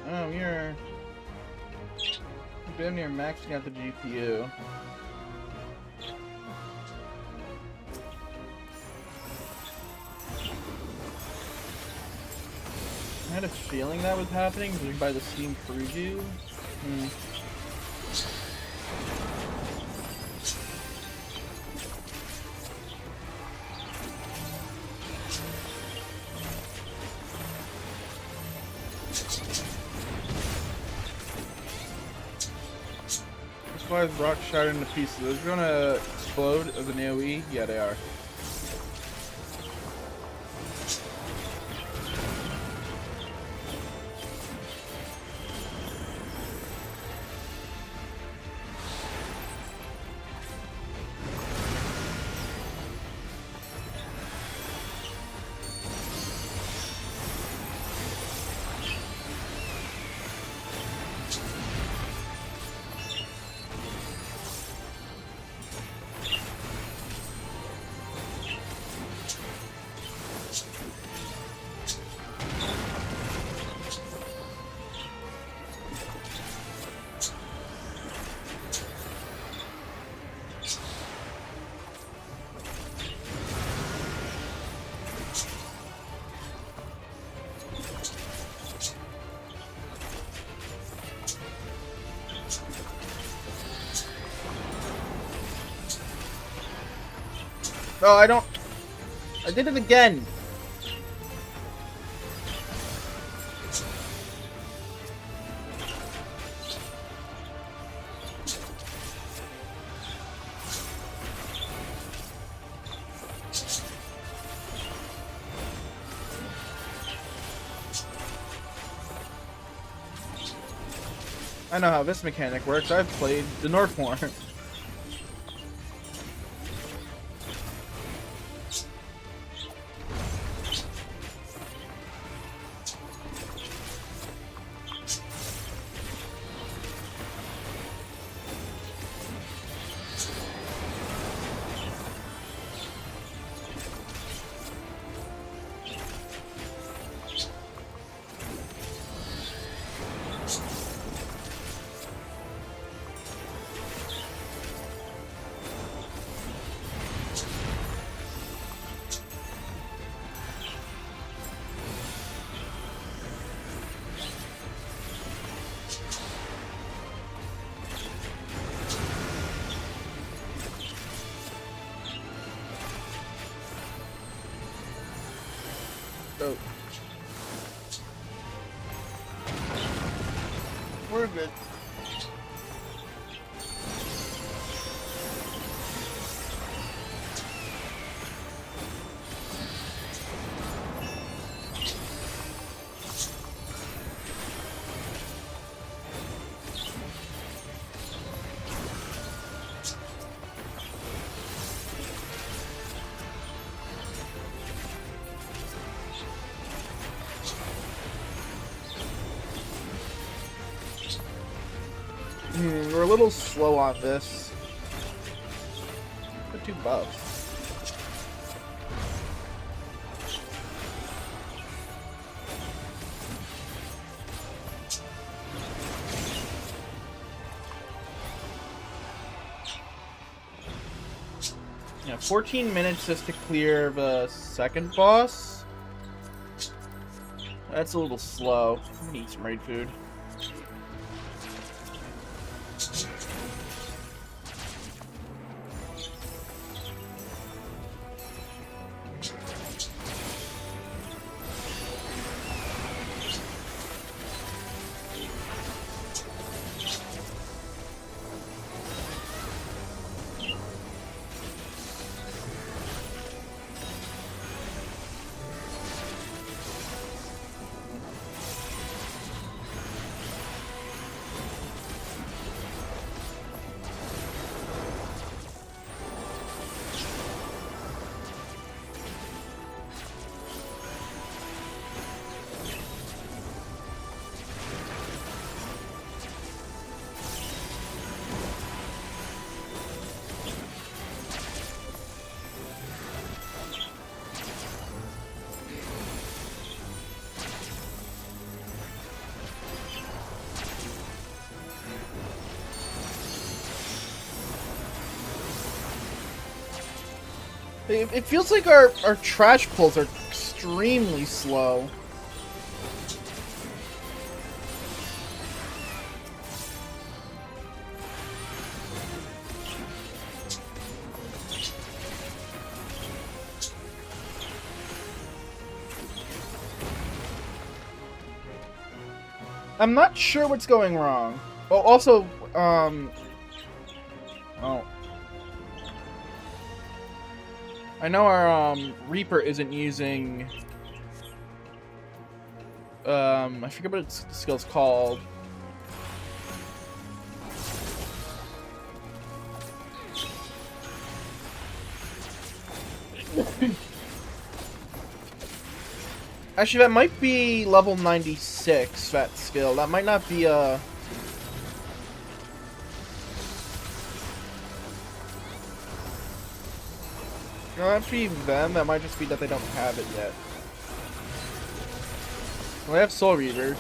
Oh, you're damn near maxing out the GPU. I had a feeling that was happening judging by the Steam preview. Why is rock shattered into pieces? Is it gonna explode as an AoE? Yeah, they are. Oh, I did it again! I know how this mechanic works. I've played the North War. Oh. We're good. a little slow on this. Put 2 buffs. Yeah, 14 minutes just to clear the second boss. That's a little slow. I'm gonna eat some raid food. It feels like our trash pulls are extremely slow. I'm not sure what's going wrong. Oh, also, oh. I know our Reaper isn't using I forget what its skill's called. Actually, that might be level 96, that skill. That might not be a... No, that might be them. That might just be that they don't have it yet. Well, they have Soul Reaver.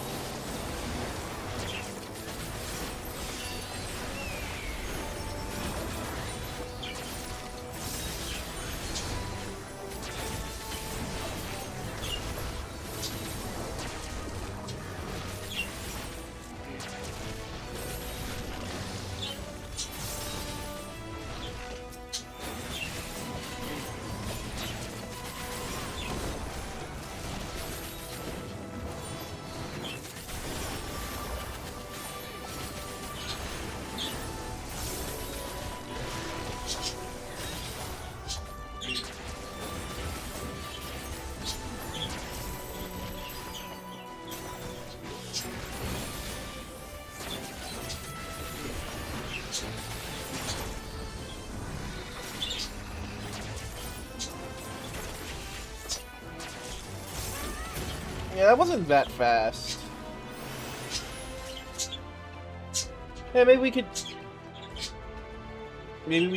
Yeah, that wasn't that fast. Hey, maybe we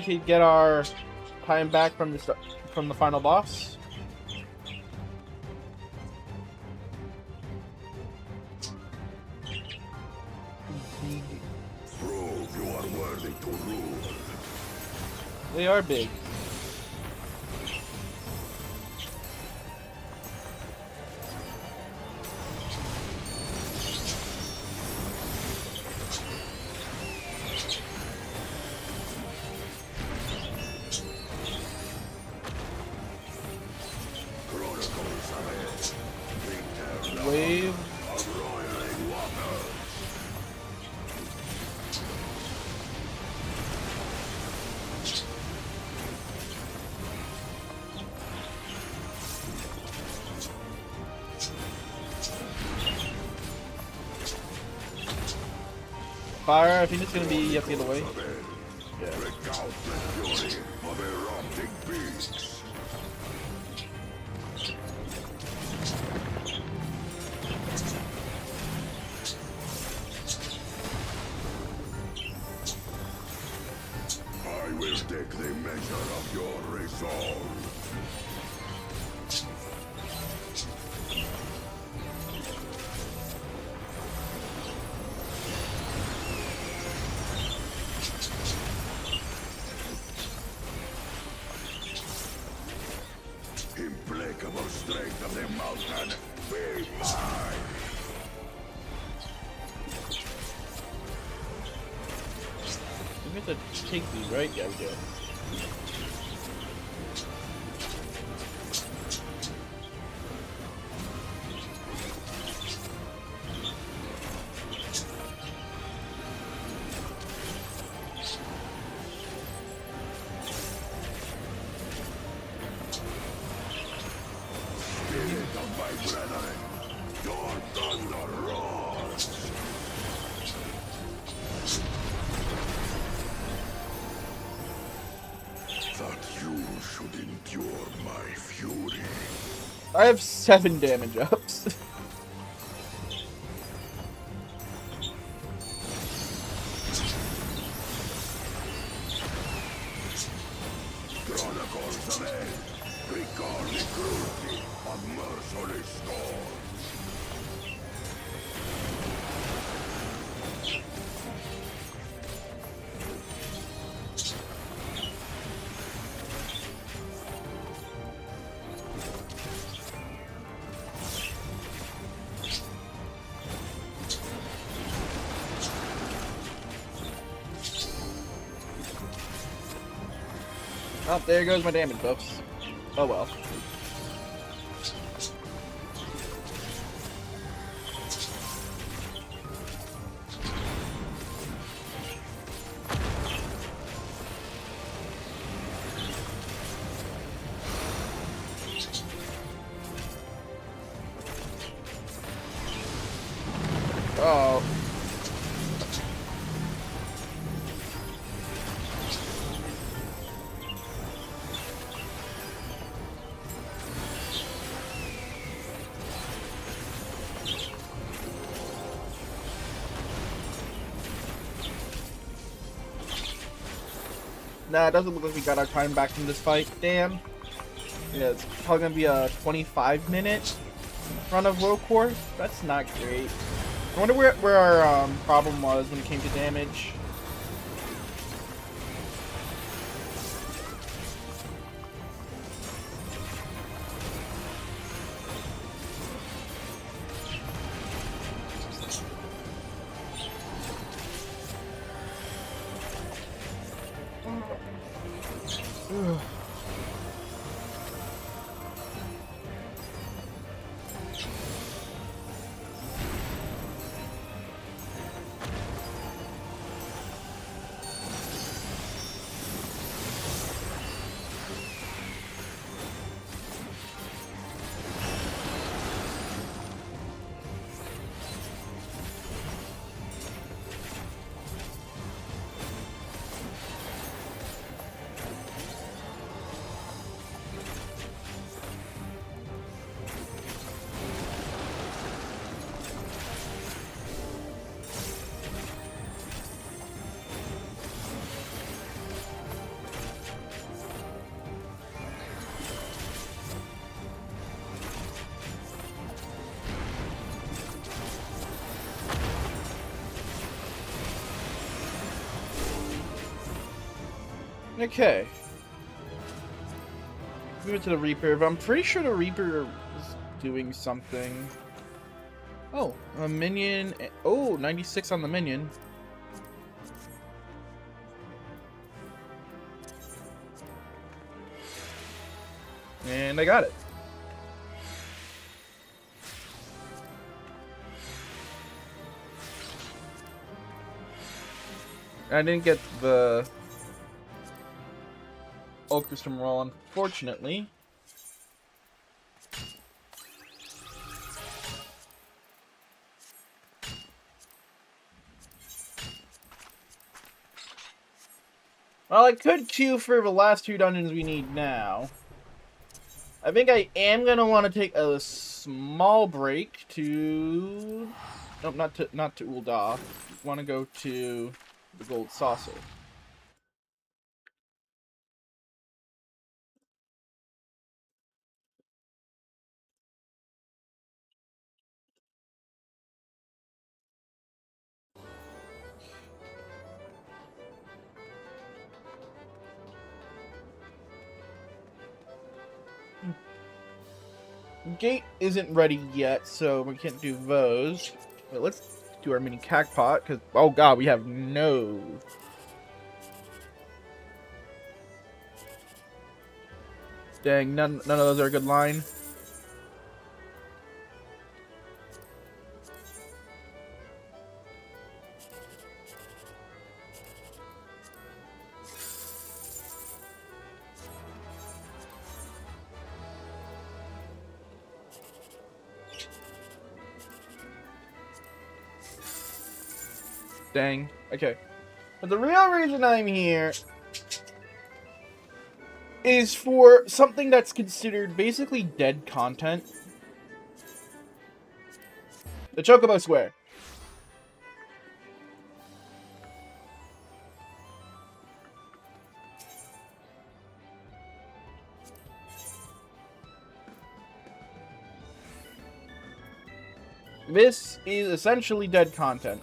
could get our time back from the final boss. Prove you are worthy to rule. They are big. Wave. Fire, I think it's gonna be you have to get away. Yeah. Implacable strength of the mountain, be mine! We have to take these, right? Yeah, we do. Spirit of my brethren, your thunder roars! That you should endure my fury. I have 7 damage ups. Chronicles of Hell, recall the cruelty of merciless storms. Oh, there goes my damage buffs. Oh well. Oh. Nah, it doesn't look like we got our time back from this fight. Damn. Yeah, it's probably gonna be a 25-minute run of World Core. That's not great. I wonder where our problem was when it came to damage. Okay. Move it to the Reaper, but I'm pretty sure the Reaper is doing something. Oh, a minion. Oh, 96 on the minion. And I got it. I didn't get the Ulcrystum roll, unfortunately. Well, I could queue for the last 2 dungeons we need now. I think I am gonna want to take a small break to... Nope, not to Ul'dah. Want to go to the Gold Saucer. Gate isn't ready yet, so we can't do those. But let's do our mini cacpot, because, oh god, we have no... Dang, none of those are a good line. Dang. Okay. But the real reason I'm here is for something that's considered basically dead content. The Chocobo Square. This is essentially dead content.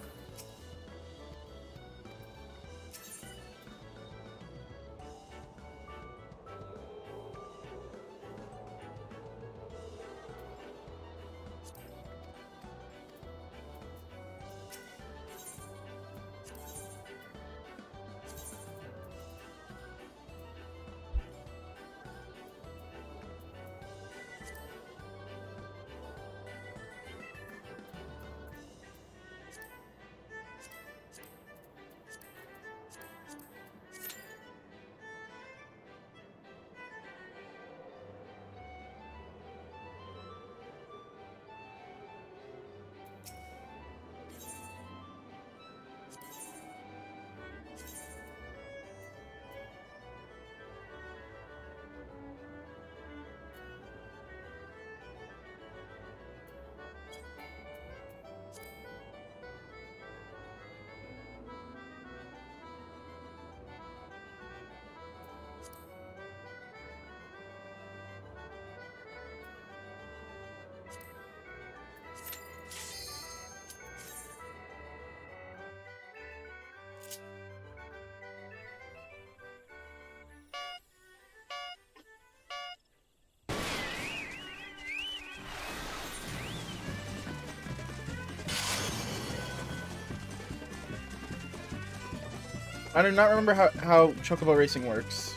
I do not remember how Chocobo Racing works.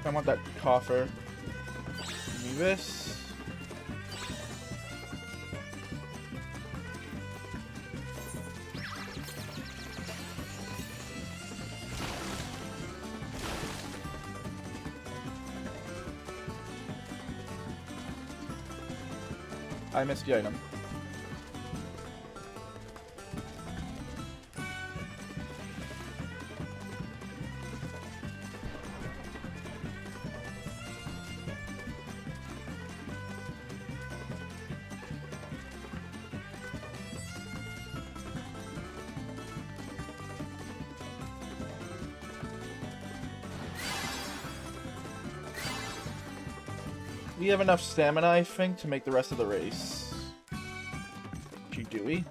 I want that coffer. Give me this. I missed the item. We have enough stamina, I think, to make the rest of the race. Do we?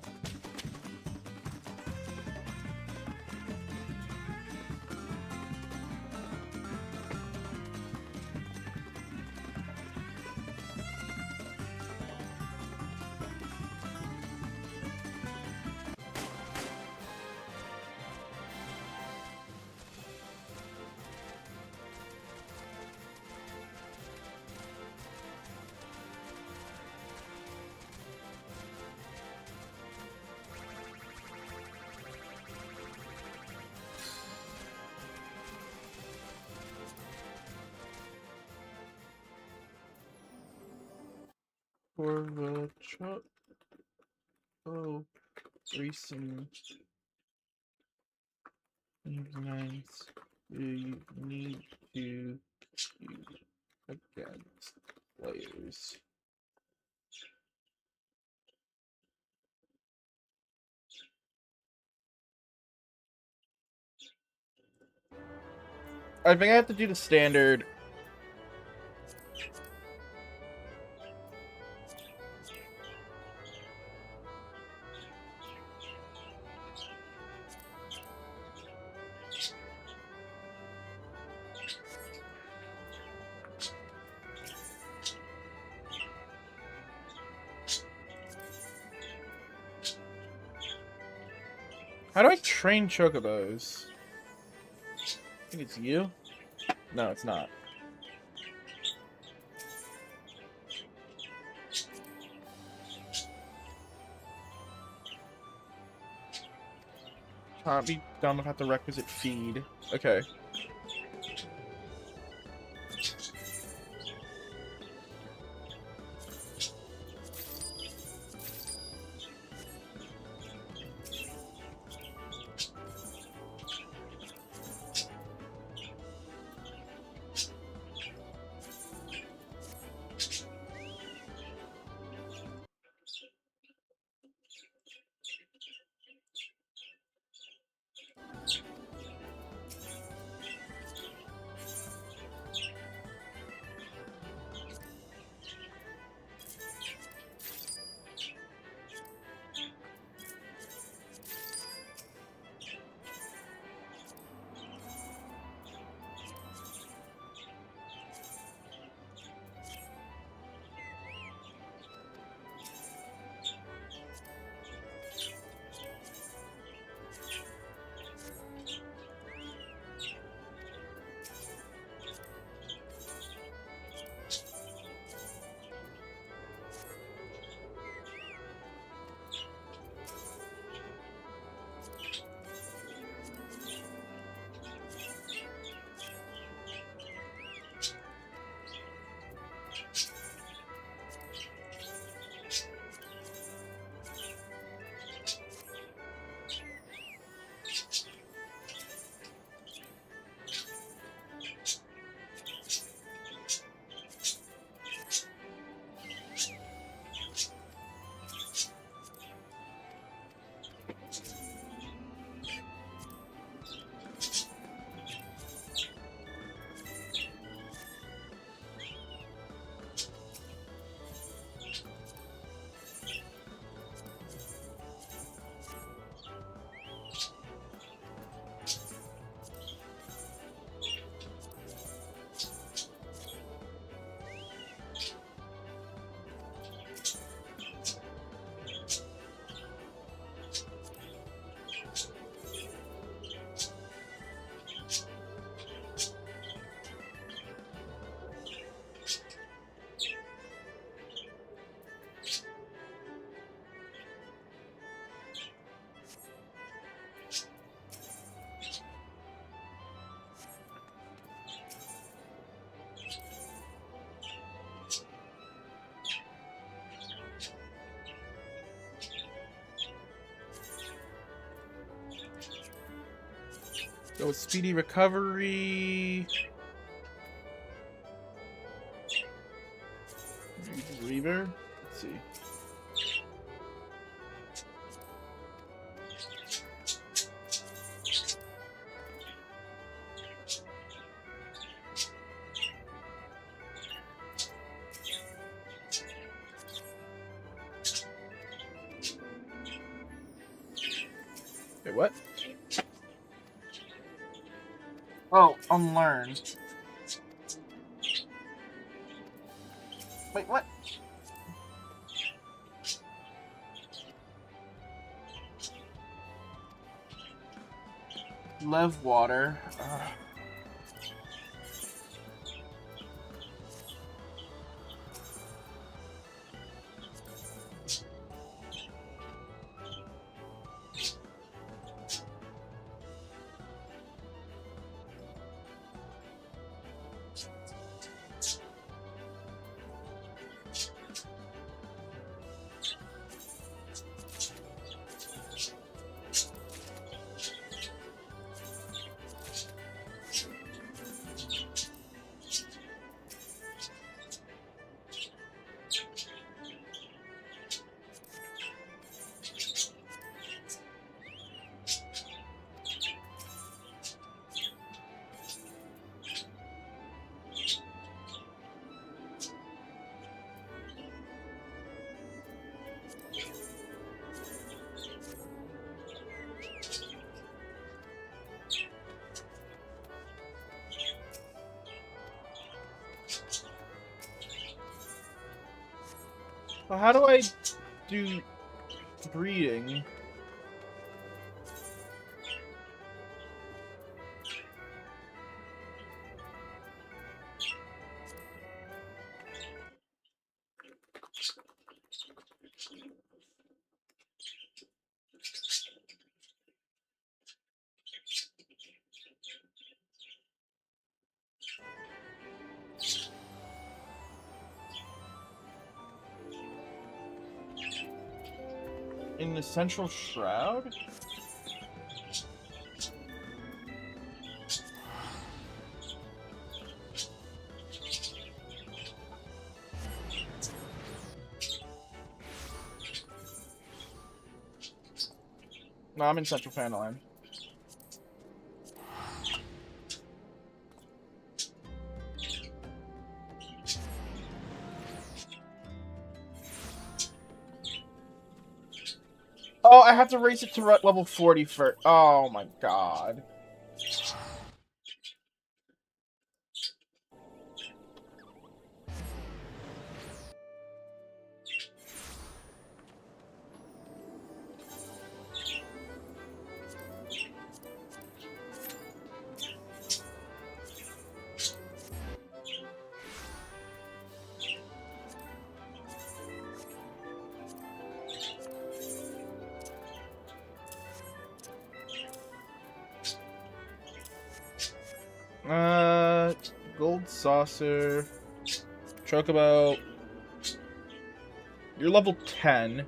For the racing events, you need to use against players. I think I have to do the standard. How do I train chocobos? I think it's you? No, it's not. Can't be done without the requisite feed. Okay. Go with speedy recovery. Reaver. Let's see. Wait, what? Oh, unlearn. Wait, what? Lev water. How do I do breeding? In the central shroud? No, I'm in Central Fantaland. Oh, I have to race it to level 40 first. Oh my god. Gold saucer. Chocobo. You're level 10.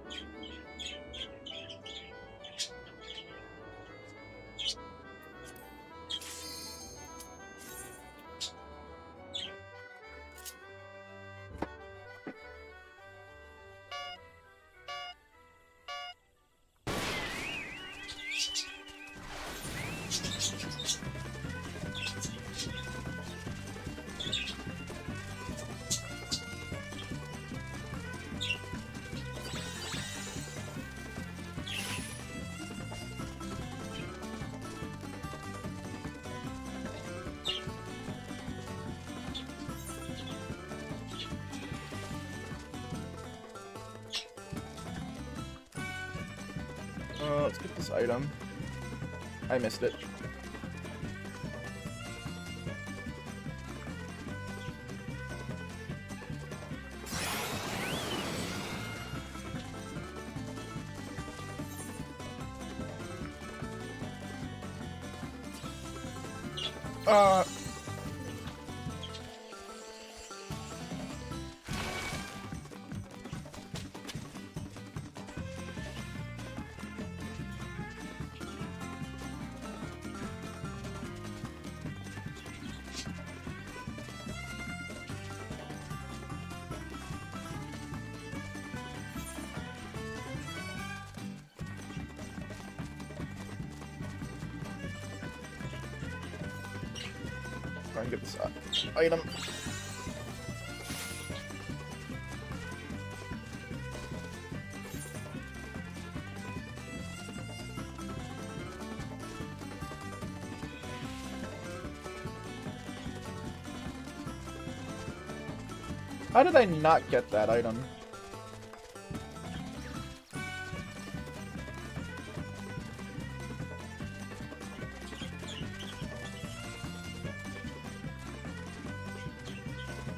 Let's get this item. I missed it. Try and get this item. How did I not get that item?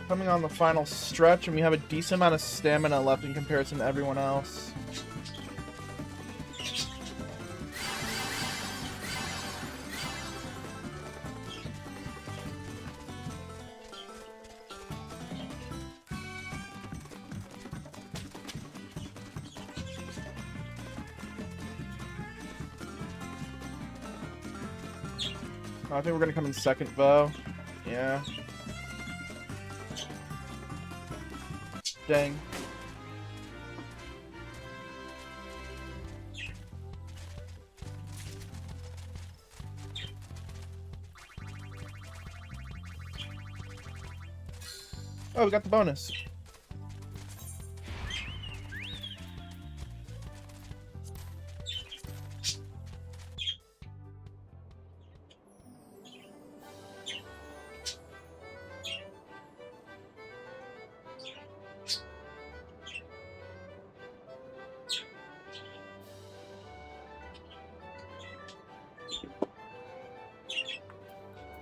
Coming on the final stretch, and we have a decent amount of stamina left in comparison to everyone else. I think we're gonna come in second, though. Yeah. Dang. Oh, we got the bonus.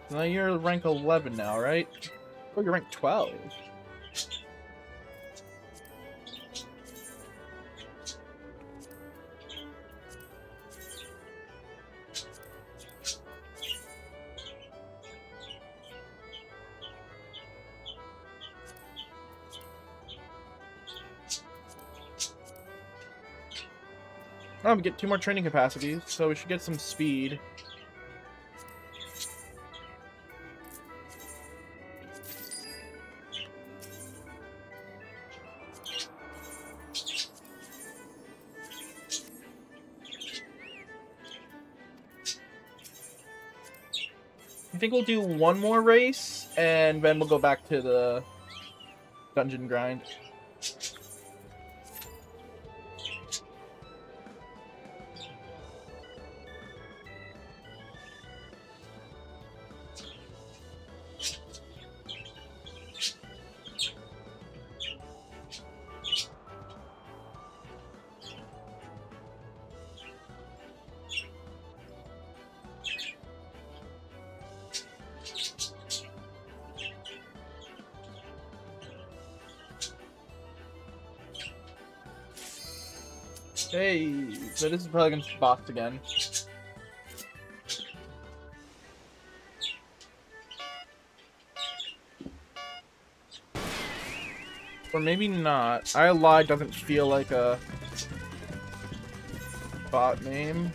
Now you're rank 11 now, right? Oh, you're rank 12. Oh, we get 2 more training capacities, so we should get some speed. I think we'll do 1 more race, and then we'll go back to the dungeon grind. Hey, so this is probably gonna be boxed again. Or maybe not. I lied doesn't feel like a bot name.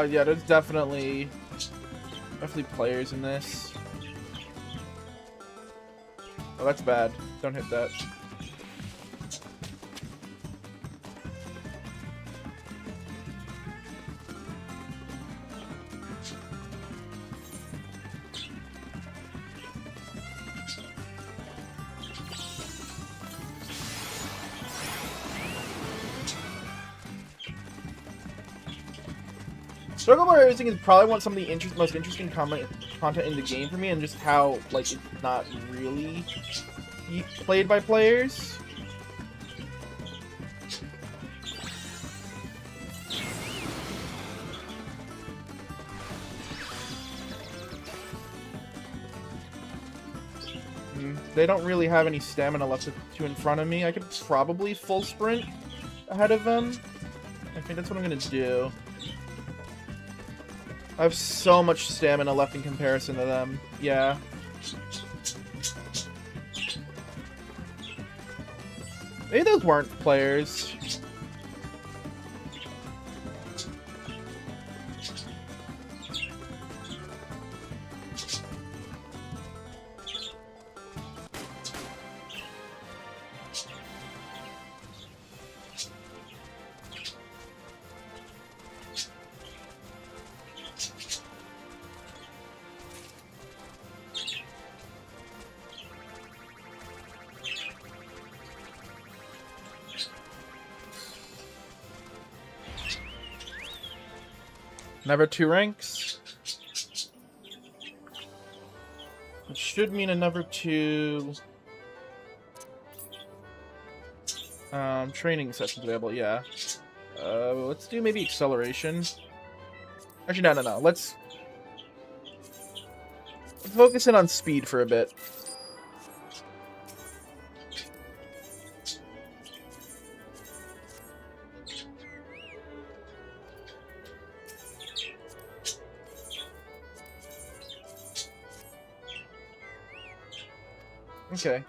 Yeah, there's definitely players in this. Oh, that's bad. Don't hit that. Struggle Bar Racing is probably one of some of the most interesting content in the game for me, and just how like it's not really played by players. They don't really have any stamina left to in front of me. I could probably full sprint ahead of them. I think that's what I'm gonna do. I have so much stamina left in comparison to them. Yeah. Maybe those weren't players. Never 2 ranks. It should mean another 2 training sessions available, yeah. Let's do maybe acceleration. Actually, no. Let's focus in on speed for a bit. Okay.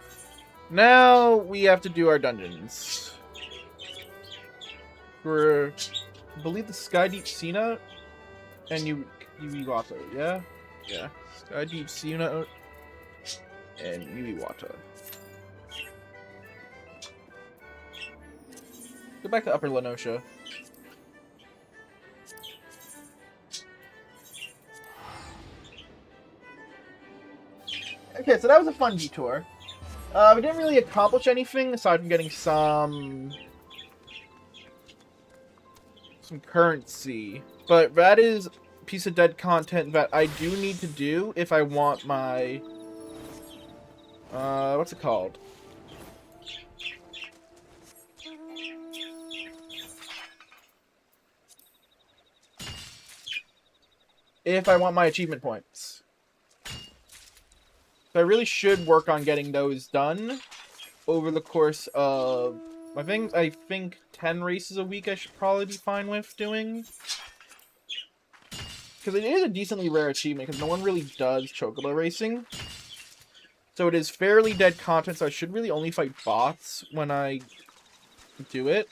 Now we have to do our dungeons. For, I believe, the Sky Deep Sea Note and Uiwata, yeah? Yeah. Sky Deep Sea Note and Uiwata. Go back to Upper Lenosha. Okay, so that was a fun detour. We didn't really accomplish anything aside from getting some currency, but that is a piece of dead content that I do need to do if I want my what's it called? If I want my achievement points. So I really should work on getting those done over the course of, I think 10 races a week I should probably be fine with doing. Because it is a decently rare achievement, because no one really does chocobo racing. So it is fairly dead content, so I should really only fight bots when I do it.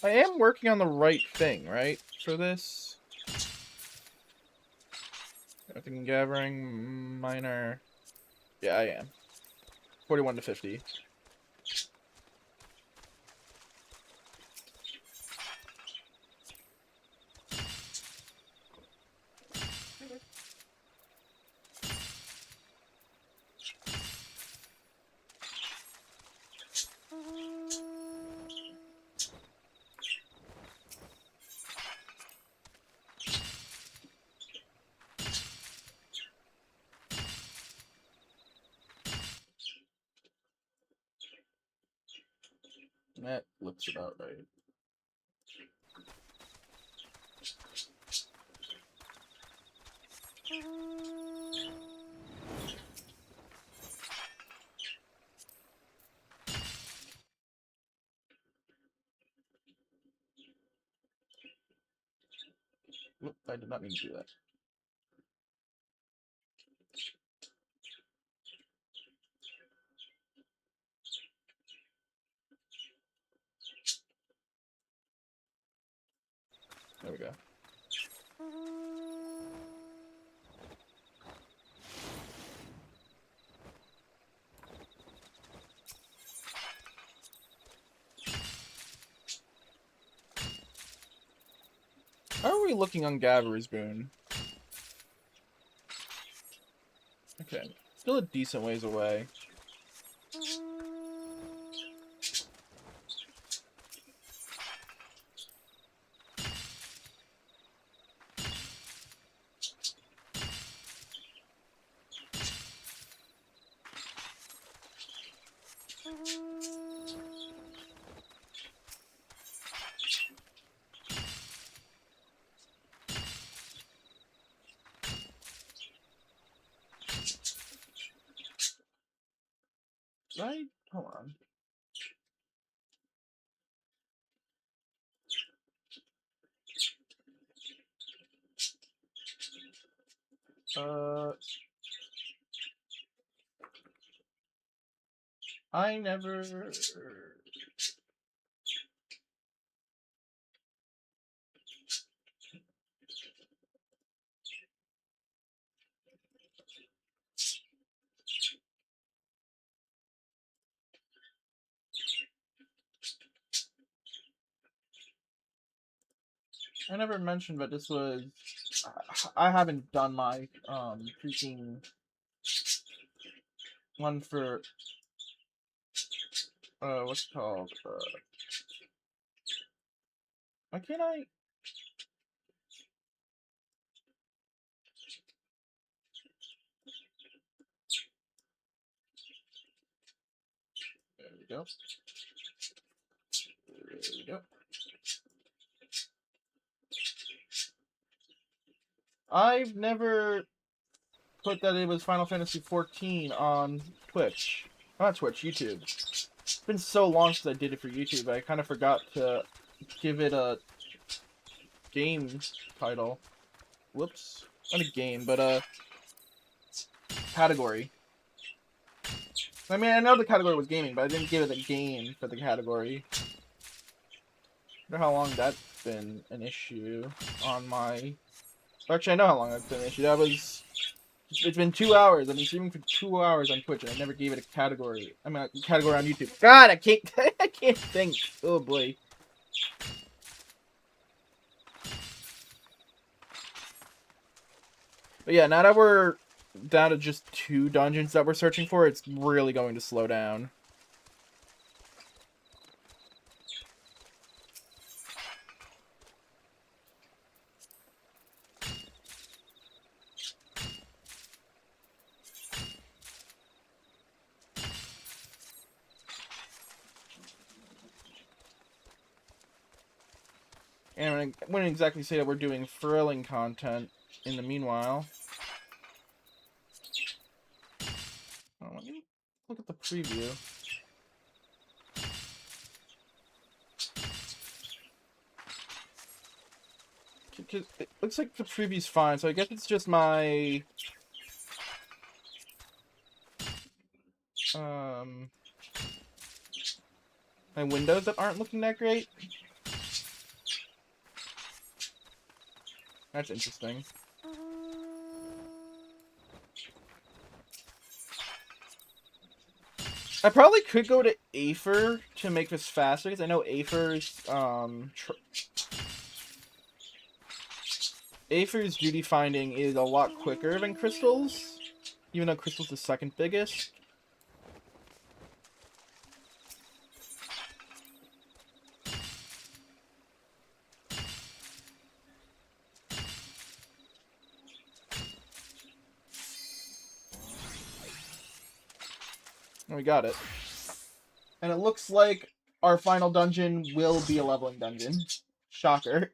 I am working on the right thing, right? For this. Everything gathering, minor. Yeah, I am. 41 to 50. That looks about right. Oop, I did not mean to do that. There we go. How are we looking on Gatherer's Boon? Okay. Still a decent ways away. Right? Hold on. I never... I never mentioned that this was... I haven't done my, freaking... one for... what's it called? Why can't I... There we go. There we go. I've never put that it was Final Fantasy 14 on Twitch. Not Twitch, YouTube. It's been so long since I did it for YouTube, I kind of forgot to give it a game title. Whoops. Not a game, but a category. I mean, I know the category was gaming, but I didn't give it a game for the category. I wonder how long that's been an issue on my... Actually, I know how long that's been an issue. That was... It's been 2 hours. I've been streaming for 2 hours on Twitch, and I never gave it a category. I mean, a category on YouTube. God, I can't... I can't think. Oh, boy. But yeah, now that we're down to just 2 dungeons that we're searching for, it's really going to slow down. And I wouldn't exactly say that we're doing thrilling content in the meanwhile. Oh, let me look at the preview. It looks like the preview's fine, so I guess it's just my... my windows that aren't looking that great. That's interesting. I probably could go to Aether to make this faster, because I know Aether's, Aether's duty finding is a lot quicker than Crystal's, even though Crystal's the second biggest. We got it. And it looks like our final dungeon will be a leveling dungeon. Shocker.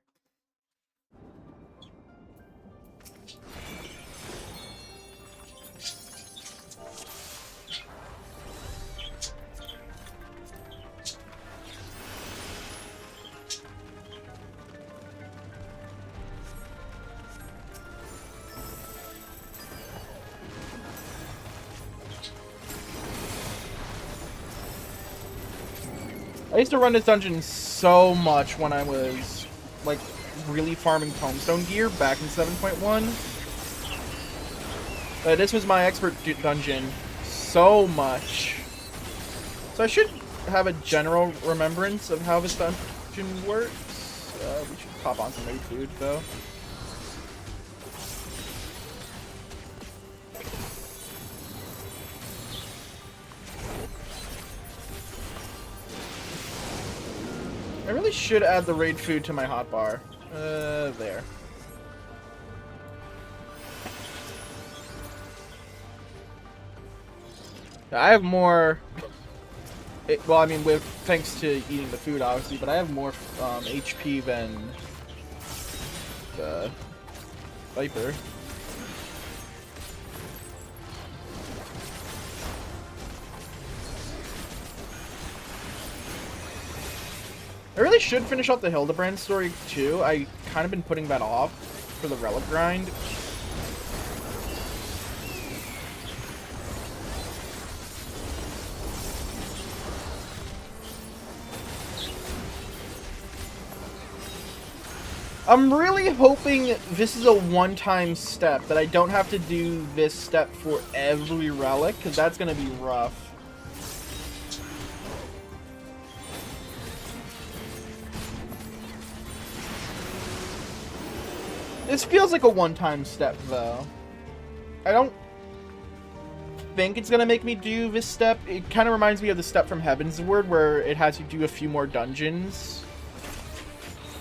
I used to run this dungeon so much when I was, like, really farming Tombstone gear back in 7.1. This was my expert dungeon so much. So I should have a general remembrance of how this dungeon works. We should pop on some raid food, though. I really should add the raid food to my hotbar. There. I have more... well, I mean, with thanks to eating the food, obviously, but I have more HP than the Viper. I really should finish up the Hildebrand story, too. I kind of been putting that off for the Relic grind. I'm really hoping this is a one-time step, that I don't have to do this step for every Relic, because that's going to be rough. This feels like a one-time step, though. I don't think it's gonna make me do this step. It kind of reminds me of the step from Heavensward, where it has you do a few more dungeons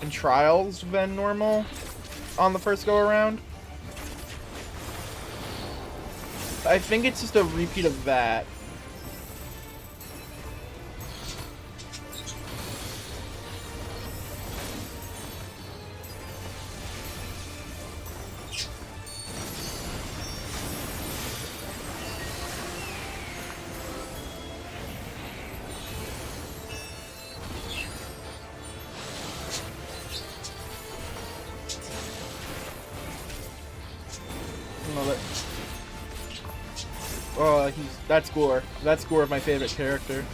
and trials than normal on the first go-around. I think it's just a repeat of that. No, that. Oh, that's Gore. That's Gore, my favorite character.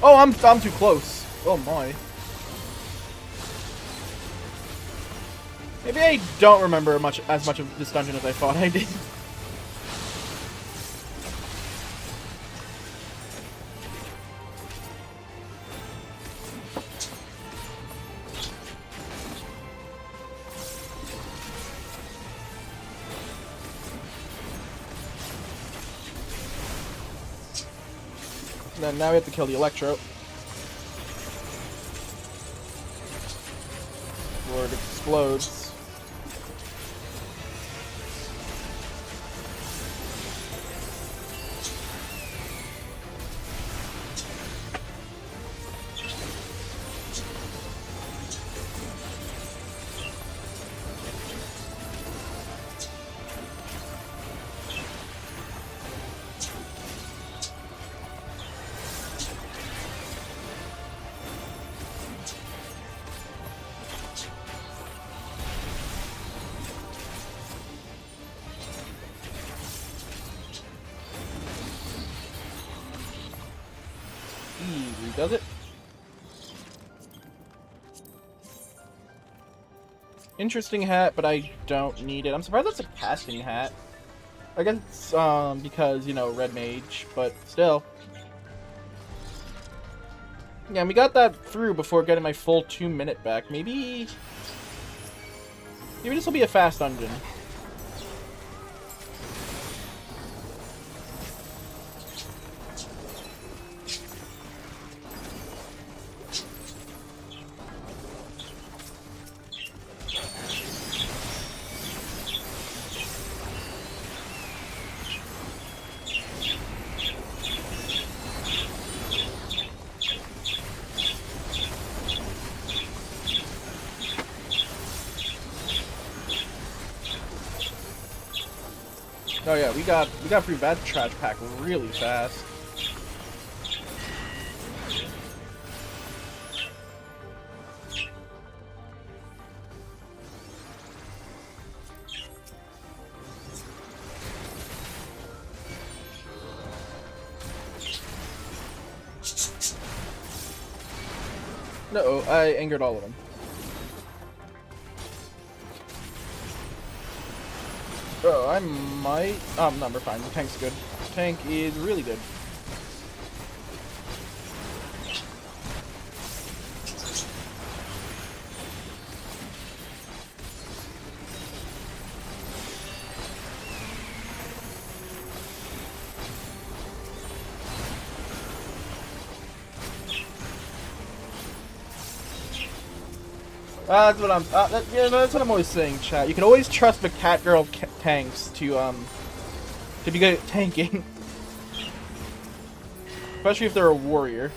Oh, I'm too close. Oh my. Maybe I don't remember as much of this dungeon as I thought I did. Then now we have to kill the Electro. Before it explodes. Easy does it. Interesting hat, but I don't need it. I'm surprised that's a casting hat. I guess it's because, you know, red mage, but still. Yeah, and we got that through before getting my full 2-minute back. Maybe this will be a fast dungeon. Oh yeah, we got through that trash pack really fast. No, I angered all of them. Oh, I might... Oh, no, we're fine. The tank's good. The tank is really good. That's what I'm. Yeah, that's what I'm always saying, chat. You can always trust the cat girl tanks to be good at tanking, especially if they're a warrior.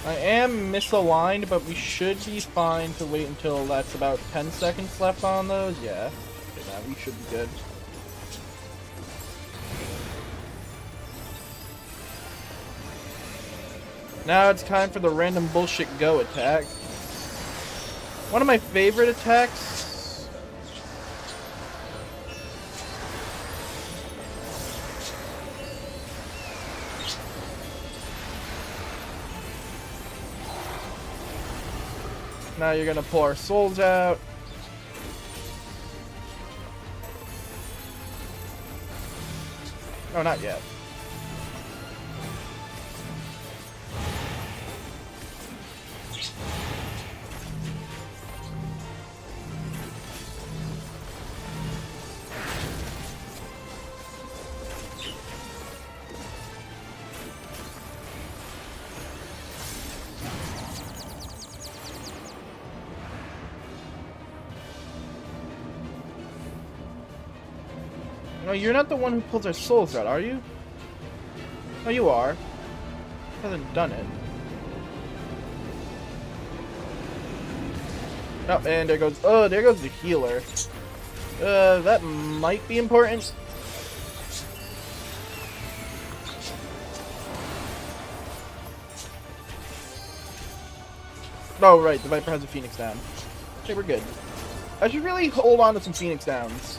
I am misaligned, but we should be fine to wait until that's about 10 seconds left on those. Yeah, okay, now we should be good. Now it's time for the random bullshit go attack. One of my favorite attacks. Now you're gonna pull our souls out. Oh, not yet. No, you're not the one who pulls our souls out, are you? Oh, you are. Hasn't done it. Oh, and there goes... Oh, there goes the healer. That might be important. Oh, right, the Viper has a Phoenix down. Okay, we're good. I should really hold on to some Phoenix downs.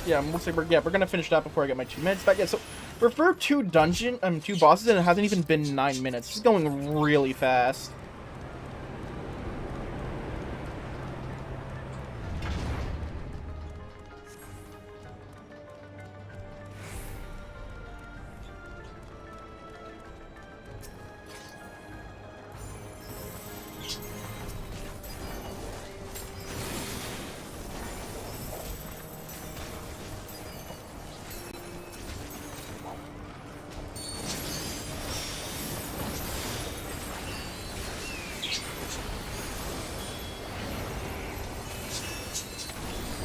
Yeah, looks like we're gonna finish that before I get my 2 minutes back. Yeah, so we're for two bosses, and it hasn't even been 9 minutes. This is going really fast.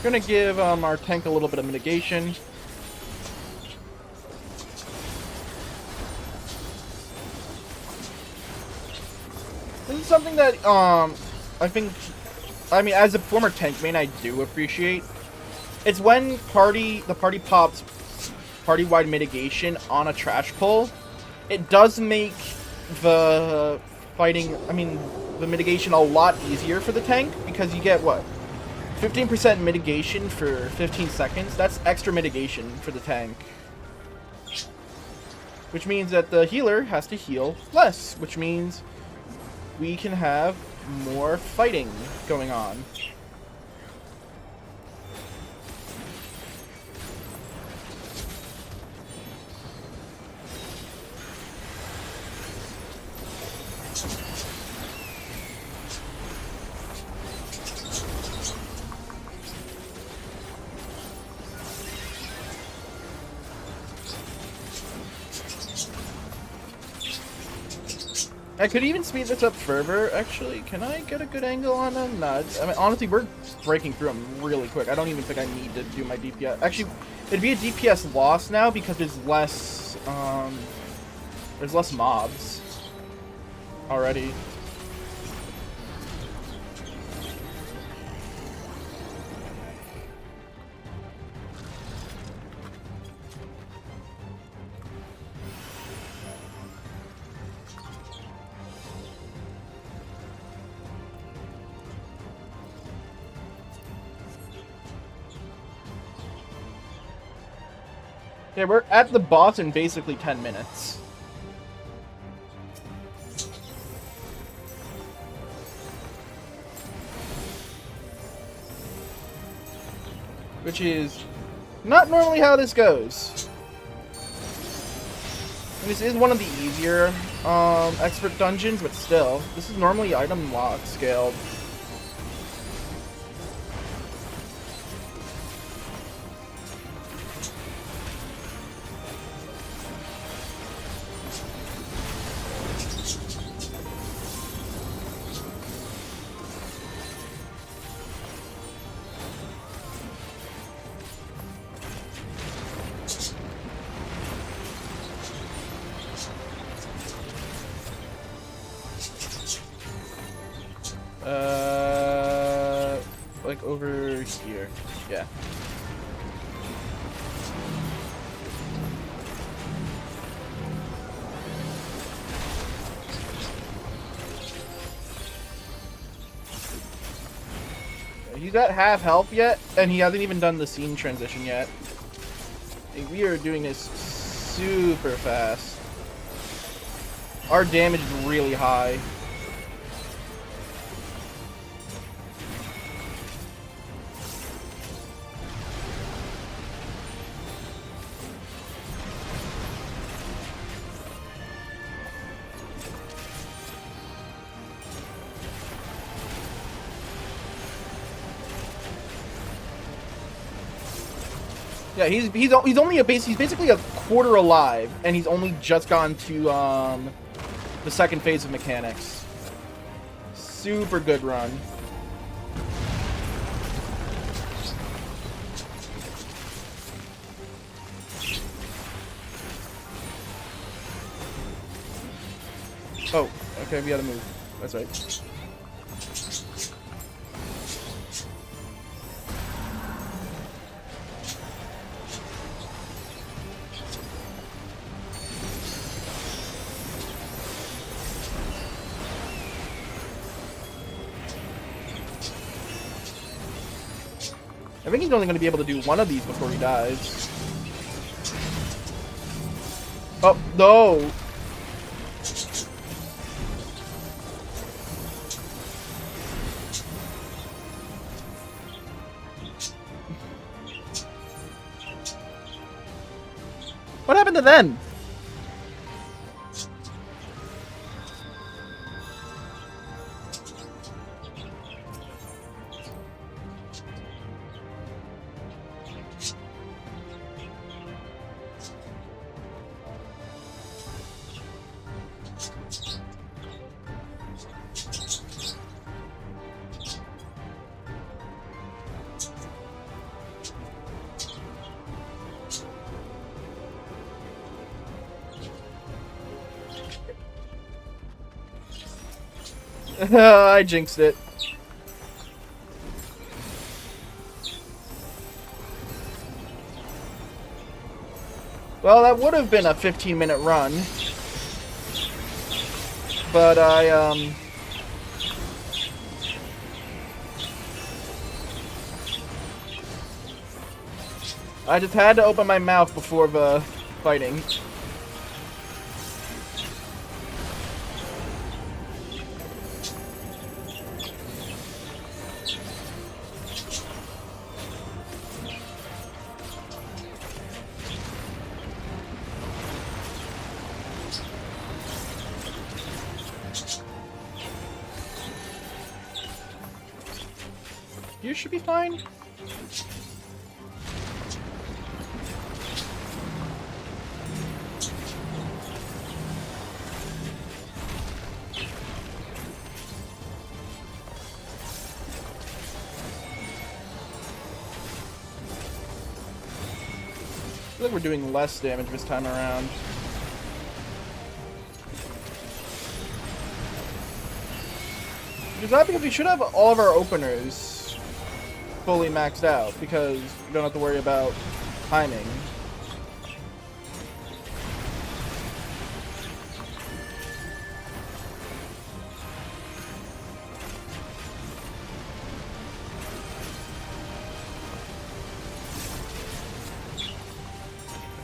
We're gonna give our tank a little bit of mitigation. This is something that I think, I mean, as a former tank main, I do appreciate. It's when the party pops party-wide mitigation on a trash pull. It does make the fighting, I mean, the mitigation a lot easier for the tank, because you get what? 15% mitigation for 15 seconds. That's extra mitigation for the tank. Which means that the healer has to heal less, which means we can have more fighting going on. I could even speed this up further, actually. Can I get a good angle on them? Nah, I mean, honestly, we're breaking through them really quick. I don't even think I need to do my DPS. Actually, it'd be a DPS loss now because there's less mobs already. Yeah, we're at the boss in basically 10 minutes. Which is not normally how this goes. And this is one of the easier expert dungeons, but still, this is normally item lock scaled. Like over here. Yeah. He's at half health yet, and he hasn't even done the scene transition yet. We are doing this super fast. Our damage is really high. Yeah, he's only he's basically a quarter alive, and he's only just gone to the second phase of mechanics. Super good run. Oh, okay, we gotta move. That's right. I think he's only going to be able to do one of these before he dies. Oh, no! What happened to them? I jinxed it. Well, that would have been a 15-minute run. But I just had to open my mouth before the fighting. You should be fine. I feel like we're doing less damage this time around. Which is not because we should have all of our openers fully maxed out, because you don't have to worry about timing.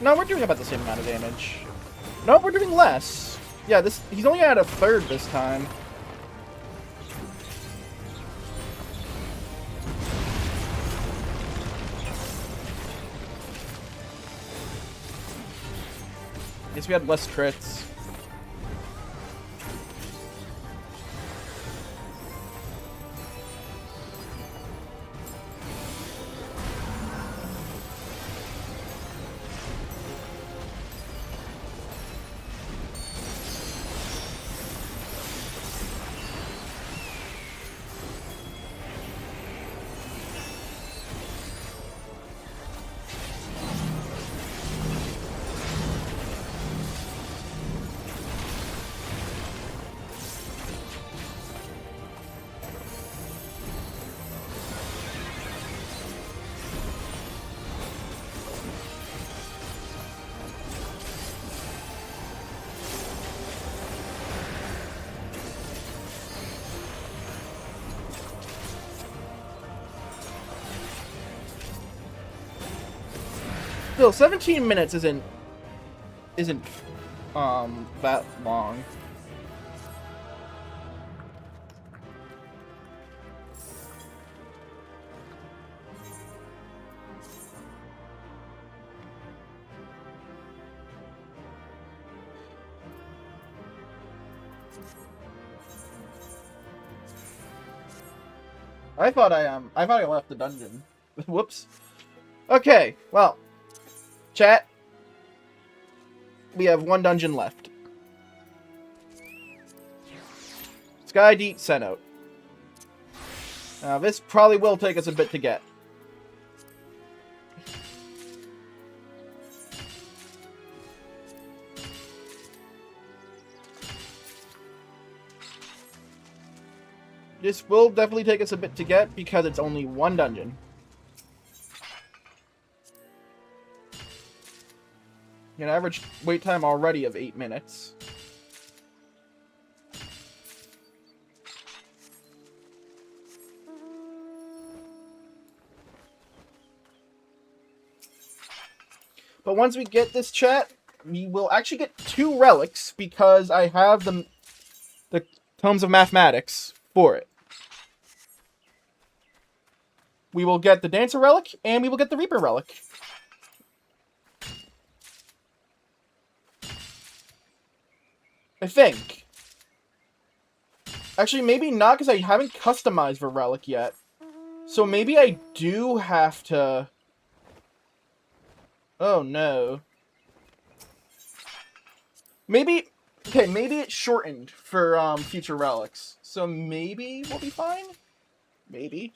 No, we're doing about the same amount of damage. No, we're doing less. Yeah, he's only at a third this time. Guess we had less crits. Still, 17 minutes isn't that long. I thought I left the dungeon. Whoops. Okay, well, Chat. We have one dungeon left. Sky Deep Cenote. Now, this probably will take us a bit to get. This will definitely take us a bit to get because it's only one dungeon. An average wait time already of 8 minutes. But once we get this, chat, we will actually get 2 relics because I have the Tomes of Mathematics for it. We will get the Dancer Relic, and we will get the Reaper Relic. I think. Actually, maybe not, because I haven't customized the Relic yet. So maybe I do have to... Oh, no. Maybe... Okay, maybe it's shortened for future relics. So maybe we'll be fine? Maybe.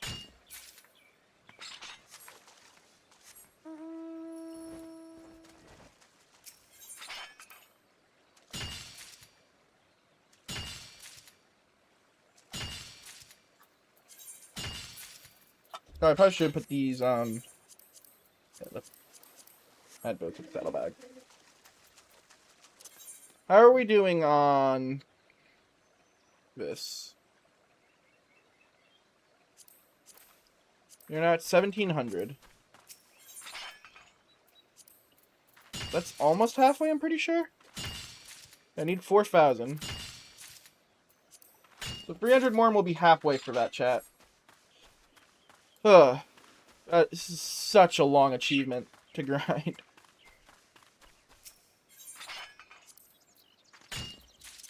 Oh, I probably should put these, yeah, let's add both to the saddlebag. How are we doing on this? You're now at 1,700. That's almost halfway, I'm pretty sure. I need 4,000. So 300 more and we'll be halfway for that, chat. Ugh. This is such a long achievement to grind.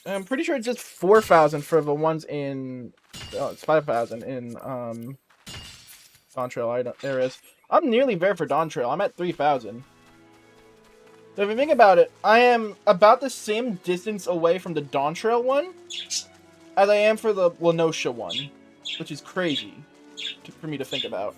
I'm pretty sure it's just 4,000 for the ones in... Oh, it's 5,000 in, Dawntrail areas. I'm nearly there for Dawntrail. I'm at 3,000. So if you think about it, I am about the same distance away from the Dawntrail one as I am for the Lenosha one, which is crazy for me to think about.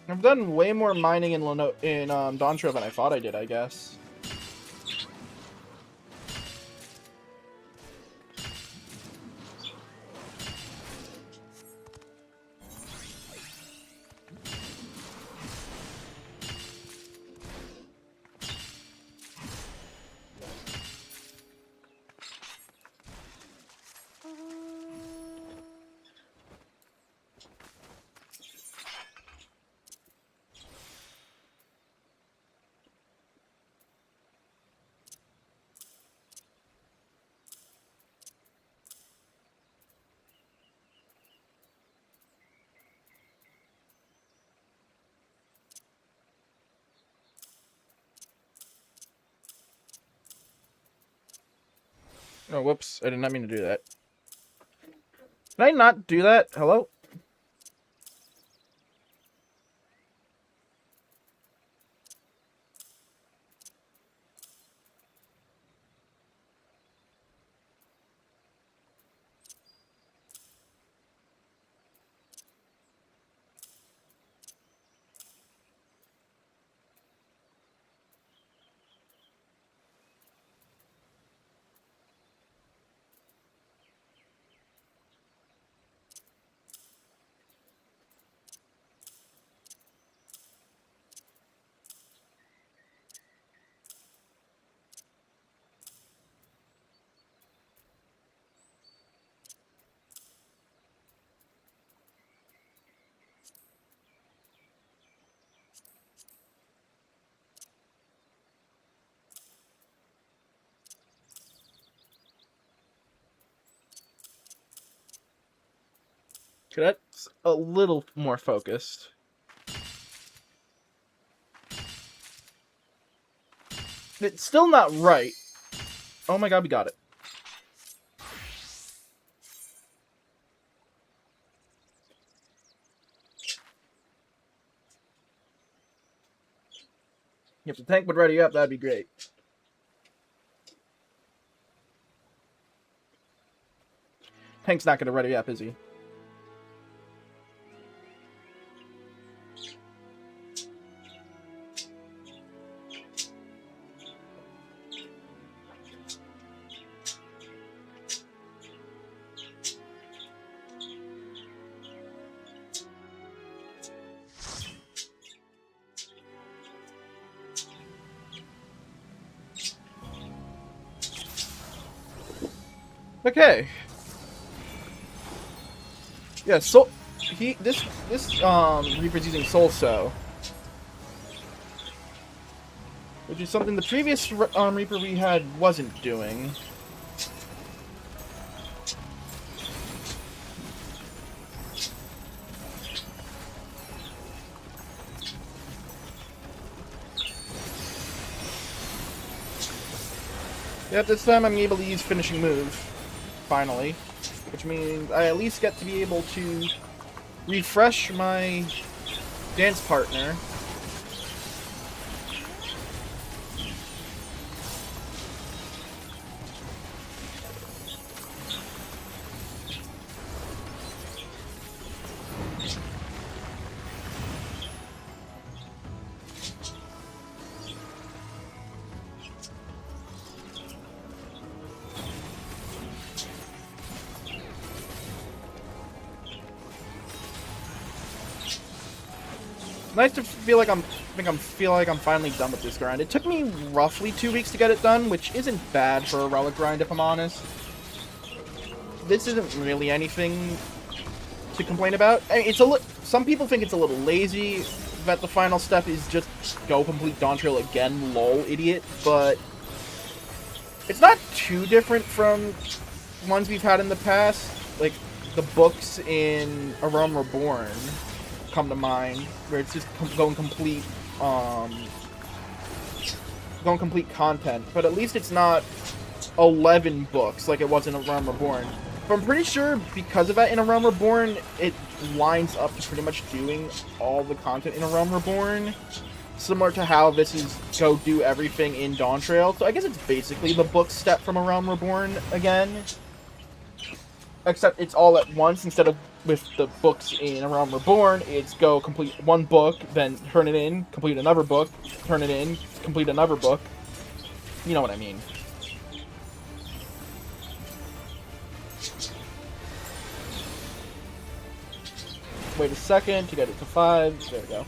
I've done way more mining in Dawntrail than I thought I did, I guess. Oh, whoops. I did not mean to do that. Did I not do that? Hello? Okay, that's a little more focused. It's still not right, Oh my god, we got it. If the tank would ready up, that'd be great. Tank's not gonna ready up, is he? Okay. Yeah, so this Reaper's using Soul Sow, which is something the previous Reaper we had wasn't doing. Yep, this time I'm able to use Finishing Move, finally. Which means I at least get to be able to refresh my dance partner. Nice to feel like I'm finally done with this grind. It took me roughly 2 weeks to get it done, which isn't bad for a Relic grind, if I'm honest. This isn't really anything to complain about. It's some people think it's a little lazy that the final step is just go complete Dawntrail again, lol, idiot. But it's not too different from ones we've had in the past, like the books in A Realm Reborn come to mind, where it's just going complete content, but at least it's not 11 books like it was in A Realm Reborn. But I'm pretty sure because of that in A Realm Reborn, it lines up to pretty much doing all the content in A Realm Reborn, similar to how this is go do everything in Dawntrail. So I guess it's basically the book step from A Realm Reborn again, except it's all at once instead of with the books in A Realm Reborn. It's go complete one book, then turn it in, complete another book, turn it in, complete another book. You know what I mean. Wait a second to get it to 5. There we go.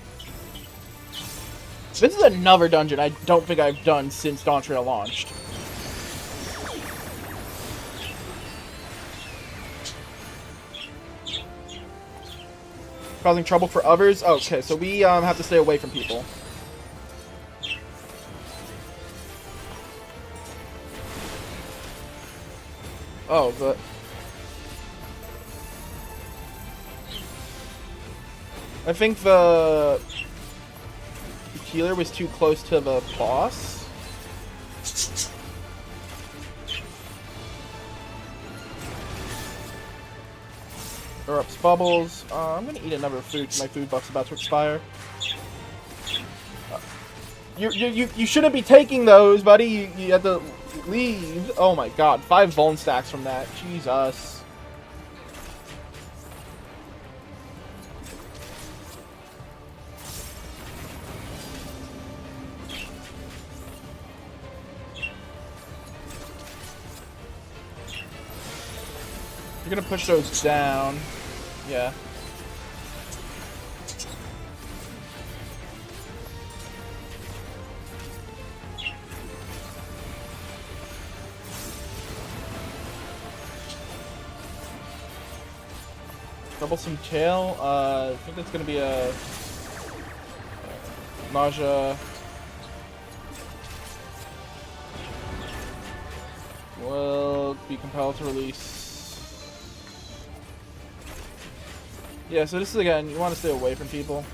This is another dungeon I don't think I've done since Dawntrail launched. Causing trouble for others? Okay, so we have to stay away from people. Oh, but... I think the healer was too close to the boss. Erupts bubbles. I'm gonna eat another food. My food buff's about to expire. You shouldn't be taking those, buddy. You have to leave. Oh my god, 5 Vuln stacks from that. Jesus. You're gonna push those down. Yeah. Troublesome tail. I think that's gonna be a nausea. Will be compelled to release. Yeah, so this is again, you want to stay away from people.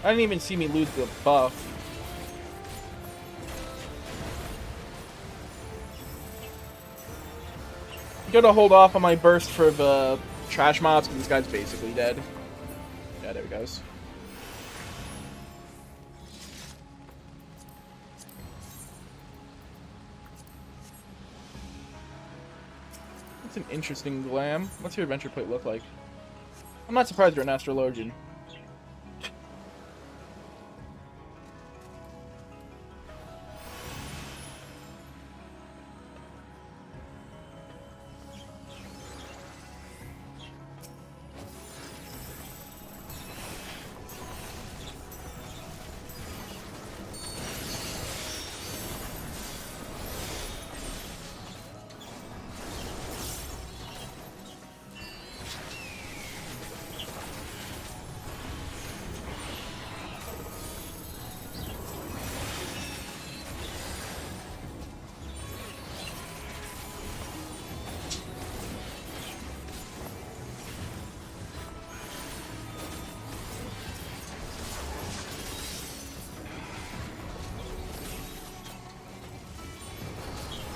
I didn't even see me lose the buff. I'm gonna hold off on my burst for the trash mobs because this guy's basically dead. Yeah, there he goes. That's an interesting glam. What's your adventure plate look like? I'm not surprised you're an astrologian.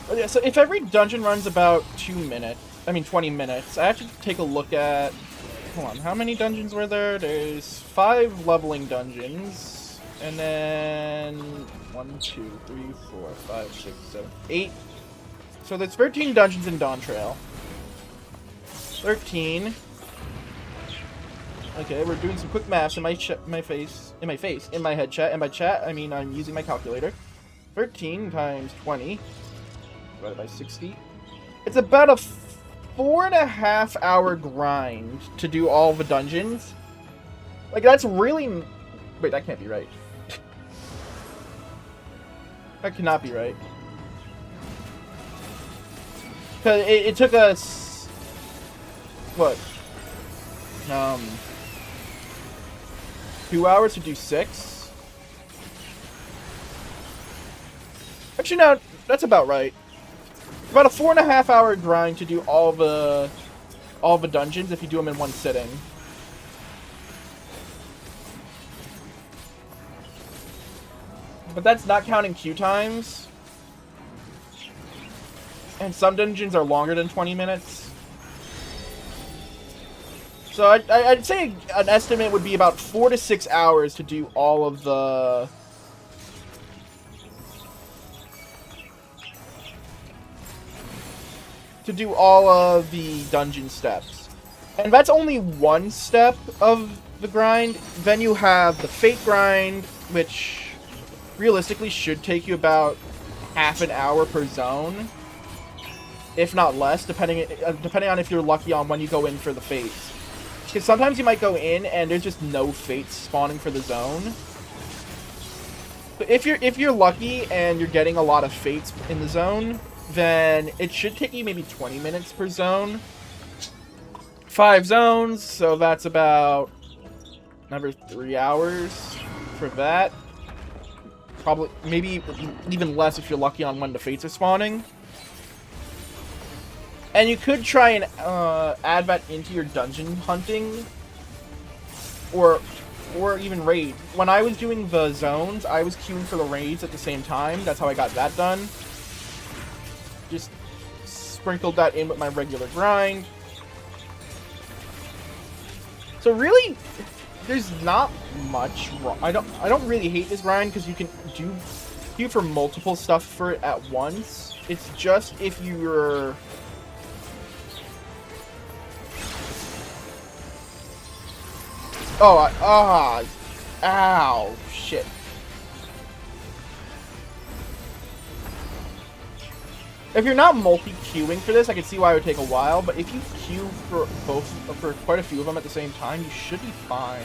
But yeah, so if every dungeon runs about 20 minutes, I have to take a look at... Hold on, how many dungeons were there? There's 5 leveling dungeons, and then 1, 2, 3, 4, 5, 6, 7, 8. So there's 13 dungeons in Dawntrail. 13. Okay, we're doing some quick maths in my head chat, and by chat I mean I'm using my calculator. 13 times 20 divided by 60. It's about a 4.5 hour grind to do all the dungeons. Like, that's really... Wait, that can't be right. That cannot be right. Because it took us... What? 2 hours to do 6? Actually, no, that's about right. About a 4.5 hour grind to do all the dungeons if you do them in one sitting. But that's not counting queue times. And some dungeons are longer than 20 minutes. So I'd say an estimate would be about 4 to 6 hours to do all of the... to do all of the dungeon steps. And that's only one step of the grind. Then you have the fate grind, which realistically should take you about half an hour per zone. If not less, depending on if you're lucky on when you go in for the fates. Because sometimes you might go in and there's just no fates spawning for the zone. But if you're lucky and you're getting a lot of fates in the zone, then it should take you maybe 20 minutes per zone. 5 zones, so that's about another 3 hours for that. Probably, maybe even less if you're lucky on when the fates are spawning. And you could try and add that into your dungeon hunting, or even raid. When I was doing the zones, I was queuing for the raids at the same time. That's how I got that done. Just sprinkled that in with my regular grind. So really, there's not much wrong. I don't really hate this grind because you can queue for multiple stuff for it at once. It's just if you're... Ow, shit. If you're not multi-queuing for this, I can see why it would take a while, but if you queue for quite a few of them at the same time, you should be fine.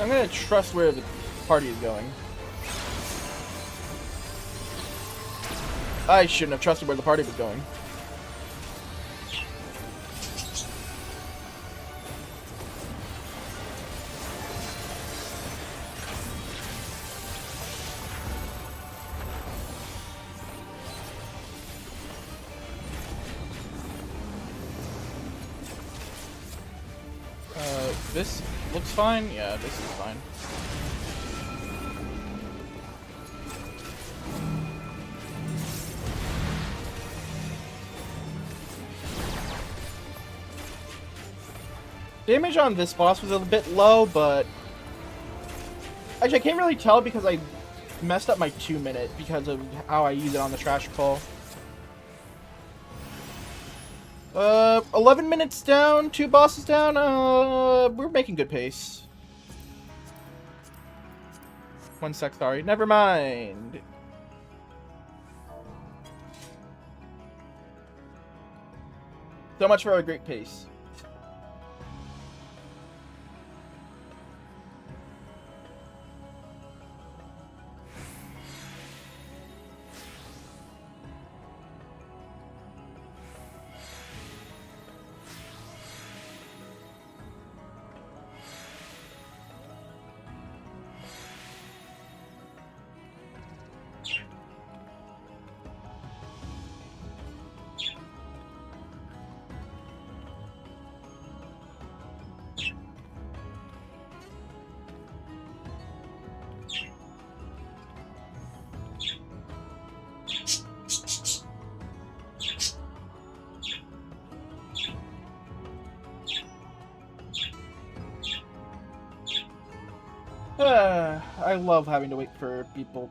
I'm gonna trust where the party is going. I shouldn't have trusted where the party was going. This looks fine? Yeah, this is fine. Damage on this boss was a bit low, but... Actually, I can't really tell because I messed up my 2-minute because of how I use it on the trash pull. 11 minutes down, 2 bosses down, we're making good pace. 1 sec, sorry. Never mind. So much for a great pace. I love having to wait for people.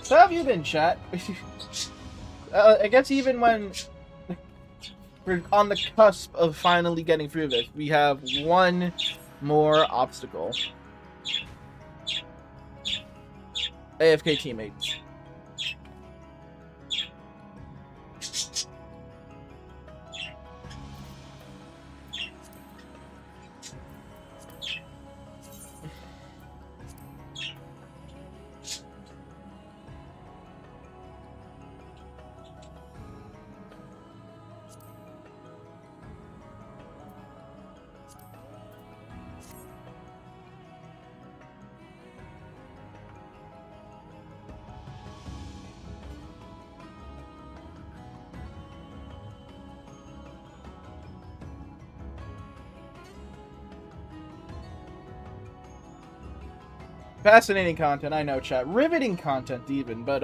So how have you been, chat? I guess even when we're on the cusp of finally getting through this, we have one more obstacle. AFK teammates. Fascinating content, I know, chat. Riveting content, even, but,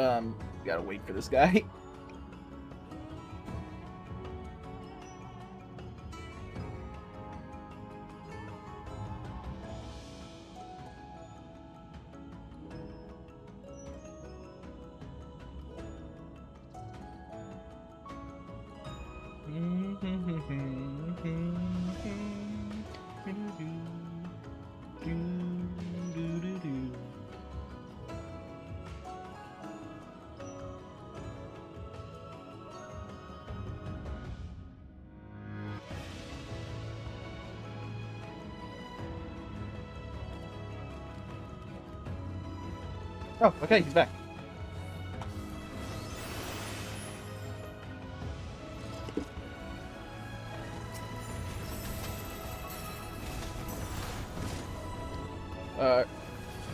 gotta wait for this guy. Oh, okay, he's back.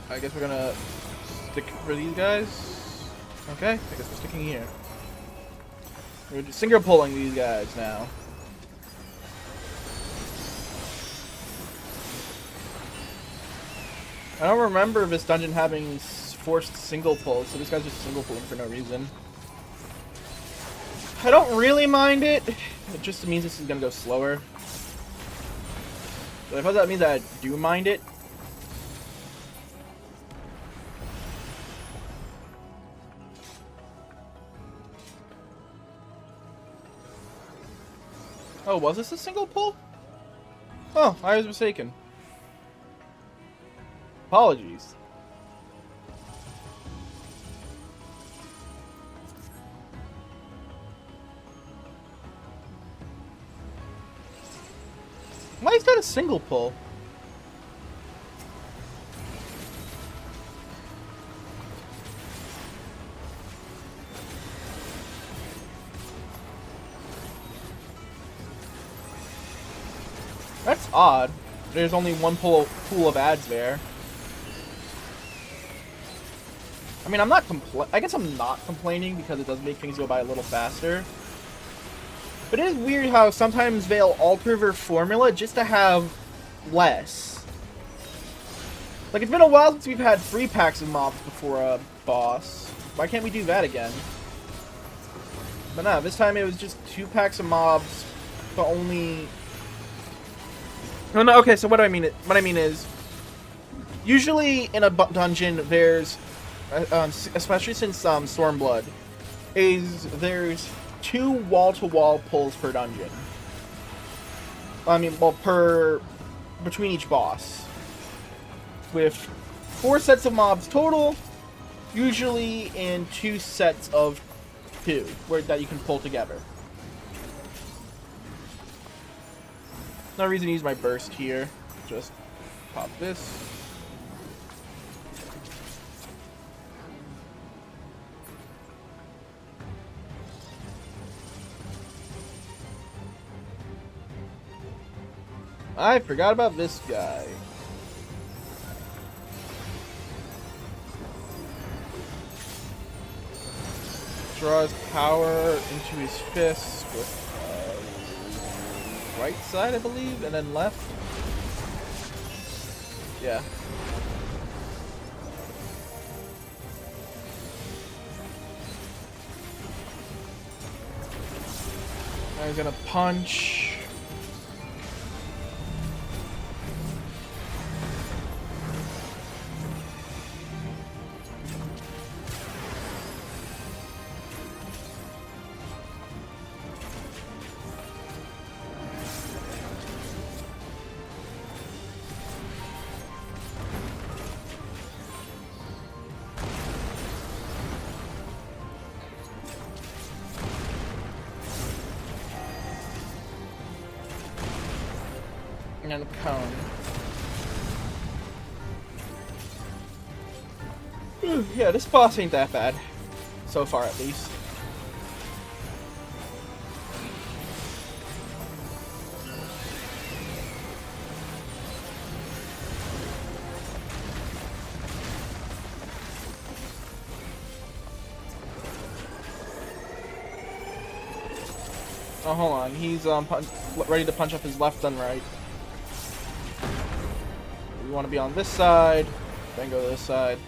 I guess we're gonna stick for these guys. Okay, I guess we're sticking here. We're just finger pulling these guys now. I don't remember this dungeon having forced single pulls, so this guy's just single pulling for no reason. I don't really mind it. It just means this is gonna go slower. But if that means that I do mind it. Oh, was this a single pull? Oh, I was mistaken. Apologies. Why is that a single pull? That's odd. There's only one pool of ads there. I mean, I guess I'm not complaining because it does make things go by a little faster. But it is weird how sometimes they'll alter their formula just to have less. Like, it's been a while since we've had 3 packs of mobs before a boss. Why can't we do that again? But no, this time it was just 2 packs of mobs, but only... No, okay, so what I mean is, usually in a dungeon, there's, especially since Stormblood, there's 2 wall-to-wall pulls per dungeon. I mean, well, between each boss. With 4 sets of mobs total, usually in 2 sets of 2, that you can pull together. No reason to use my burst here. Just pop this. I forgot about this guy. Draws power into his fist with right side, I believe, and then left. Yeah. I'm gonna punch. And a cone. Yeah, this boss ain't that bad. So far, at least. Oh, hold on. He's ready to punch up his left and right. We want to be on this side, then go to this side.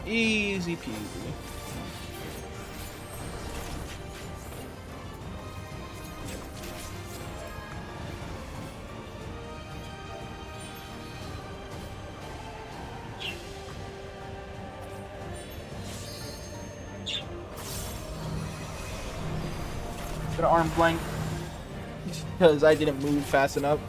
Easy peasy. Gonna arm blank because I didn't move fast enough.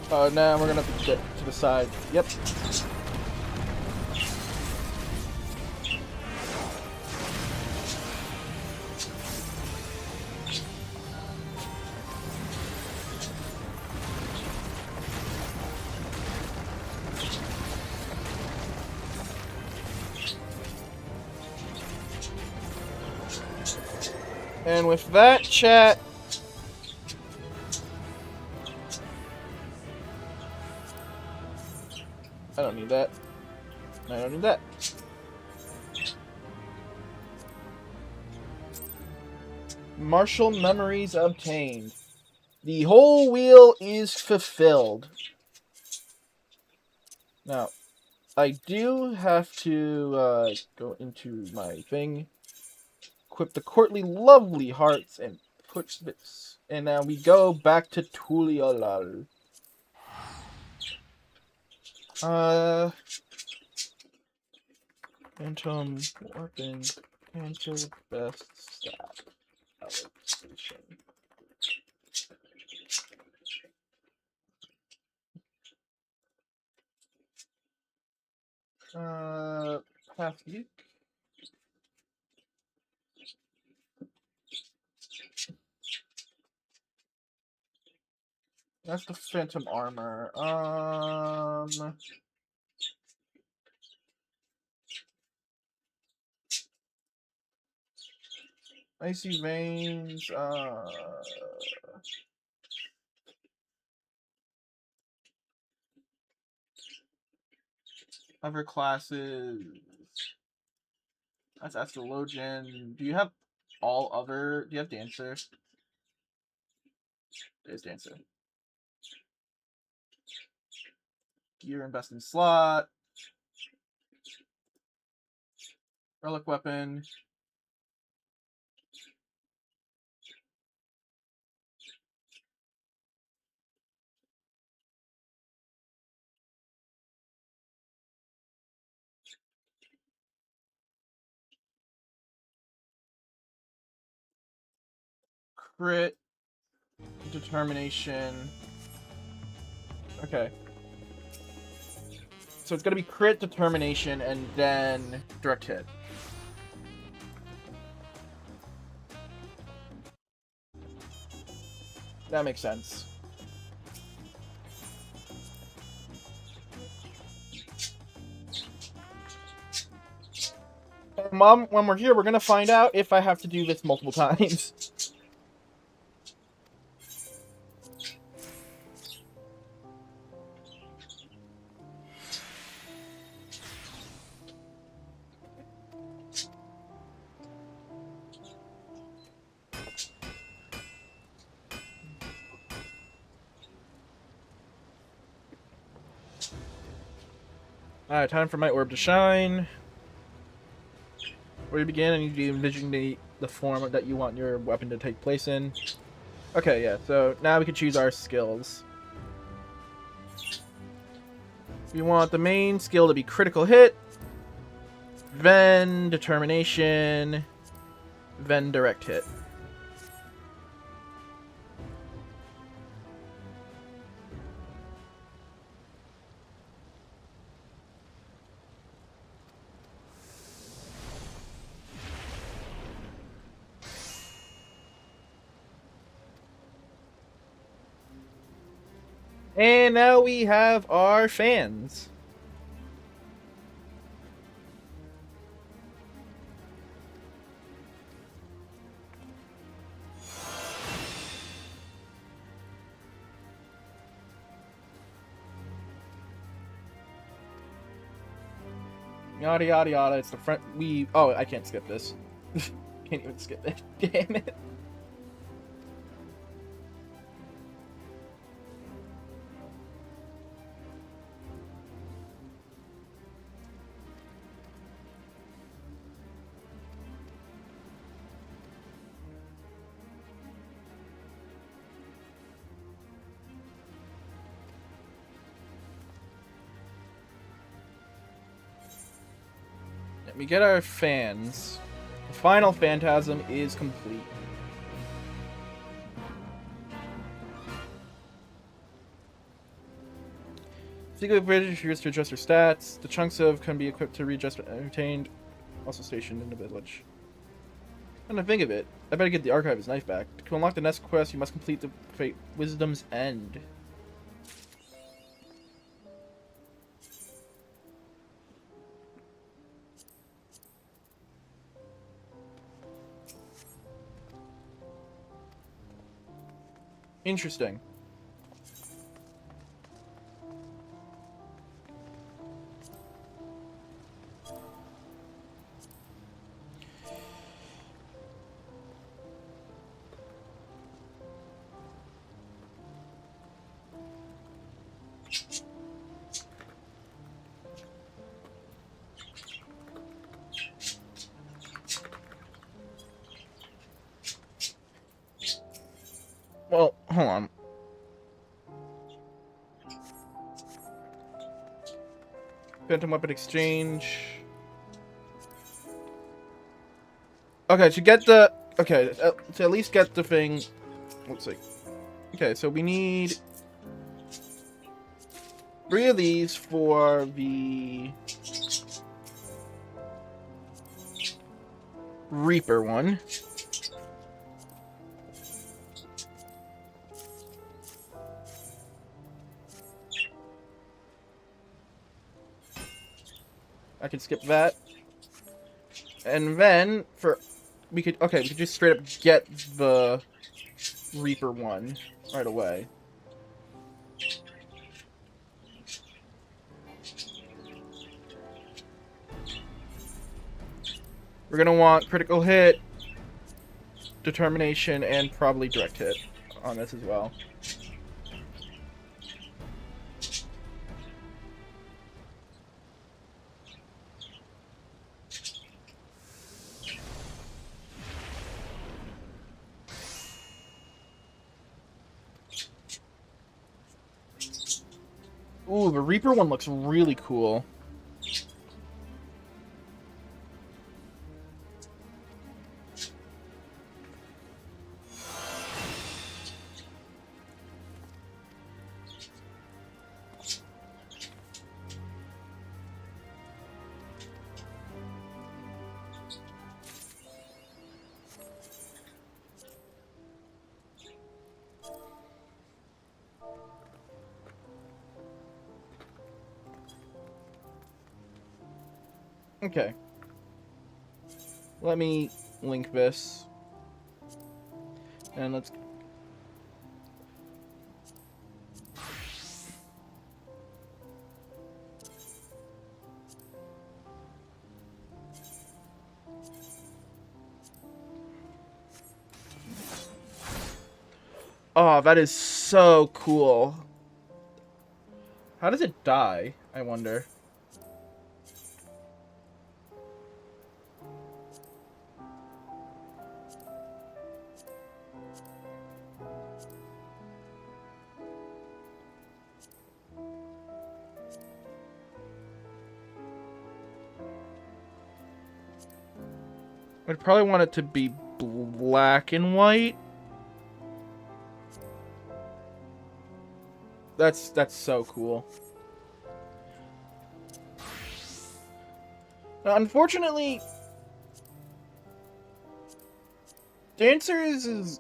Now we're gonna have to get to the side. Yep. And with that, chat, I don't need that. I don't need that. Martial memories obtained. The whole wheel is fulfilled. Now, I do have to go into my thing, equip the courtly lovely hearts, and put this. And now we go back to Tuliolal. Phantom weapon, enter best stat allocation. Past week. That's the Phantom armor. Icy veins. Other classes. That's astrologian. Do you have all other? Do you have dancer? There's dancer. Gear and best in slot. Relic weapon. Crit. Determination. Okay. So it's gonna be crit, determination, and then direct hit. That makes sense. And Mom, when we're here, we're gonna find out if I have to do this multiple times. Alright, time for my orb to shine. Where you begin, I need you to envision the form that you want your weapon to take place in. Okay, yeah, so now we can choose our skills. We want the main skill to be critical hit, then determination, then direct hit. And now we have our fans. Yada yada yada. It's the front. Oh, I can't skip this. Can't even skip it. Damn it. We get our fans. The final phantasm is complete. Secret British used to adjust your stats. The chunks of can be equipped to readjust and retained. Also stationed in the village. When I think of it, I better get the Archive's knife back. To unlock the next quest, you must complete the Fate Wisdom's End. Interesting. Well, hold on. Phantom Weapon Exchange. Okay, to get the... Okay, to at least get the thing... Let's see. Okay, so we need 3 of these for the Reaper one. I can skip that. And then for we could just straight up get the Reaper one right away. We're gonna want critical hit, determination, and probably direct hit on this as well. Ooh, the Reaper one looks really cool. Okay. Let me link this. And let's... Oh, that is so cool. How does it die, I wonder? I'd probably want it to be black and white. That's so cool. Now, unfortunately, Dancers is...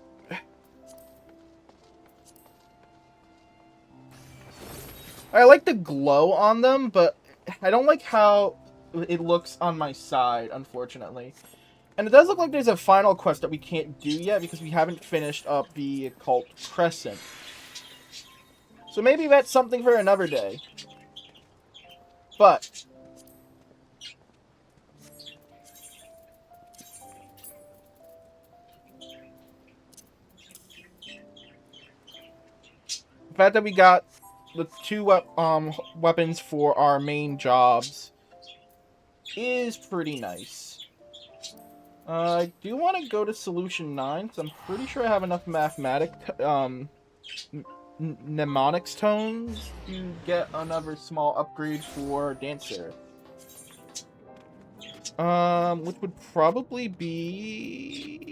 I like the glow on them, but I don't like how it looks on my side, unfortunately. And it does look like there's a final quest that we can't do yet because we haven't finished up the Occult Crescent. So maybe that's something for another day. But the fact that we got the 2 weapons for our main jobs is pretty nice. I do want to go to Solution 9, because I'm pretty sure I have enough mnemonics tones to get another small upgrade for Dancer. Which would probably be...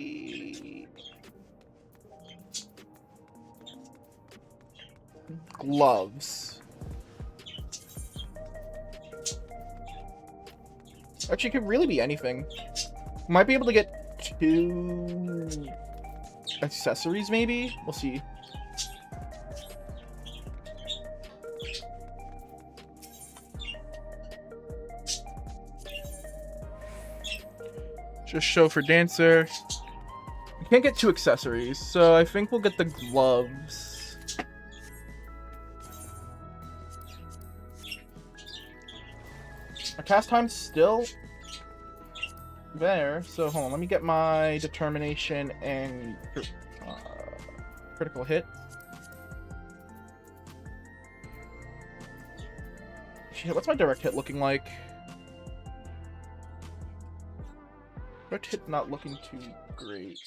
gloves. Actually, it could really be anything. Might be able to get 2 accessories, maybe? We'll see. Just show for dancer. We can't get 2 accessories, so I think we'll get the gloves. Our cast time's still there, so hold on, let me get my determination and critical hit. Shit, what's my direct hit looking like? Direct hit not looking too great.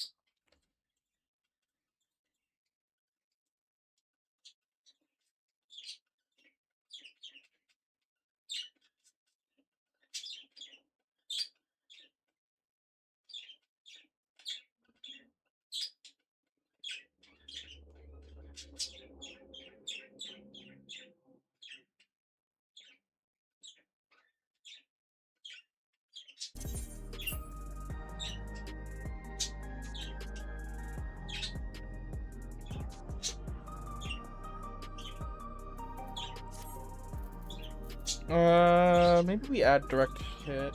Maybe we add direct hit.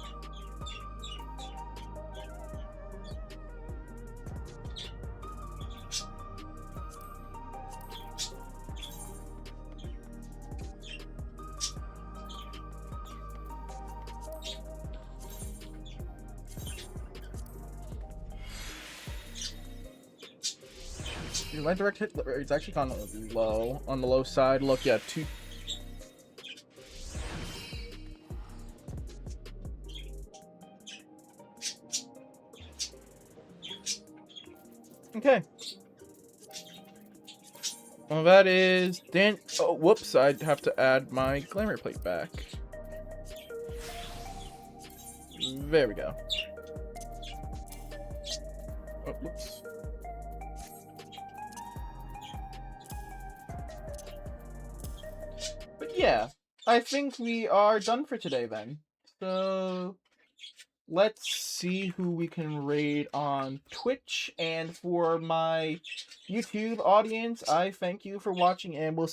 My direct hit it's actually kind of low on the low side. Look, yeah, 2. Okay. Well, that is Dan. Oh, whoops! I'd have to add my glamour plate back. There we go. Oh, whoops. But yeah, I think we are done for today then. So let's see who we can raid on Twitch. And for my YouTube audience, I thank you for watching, and we'll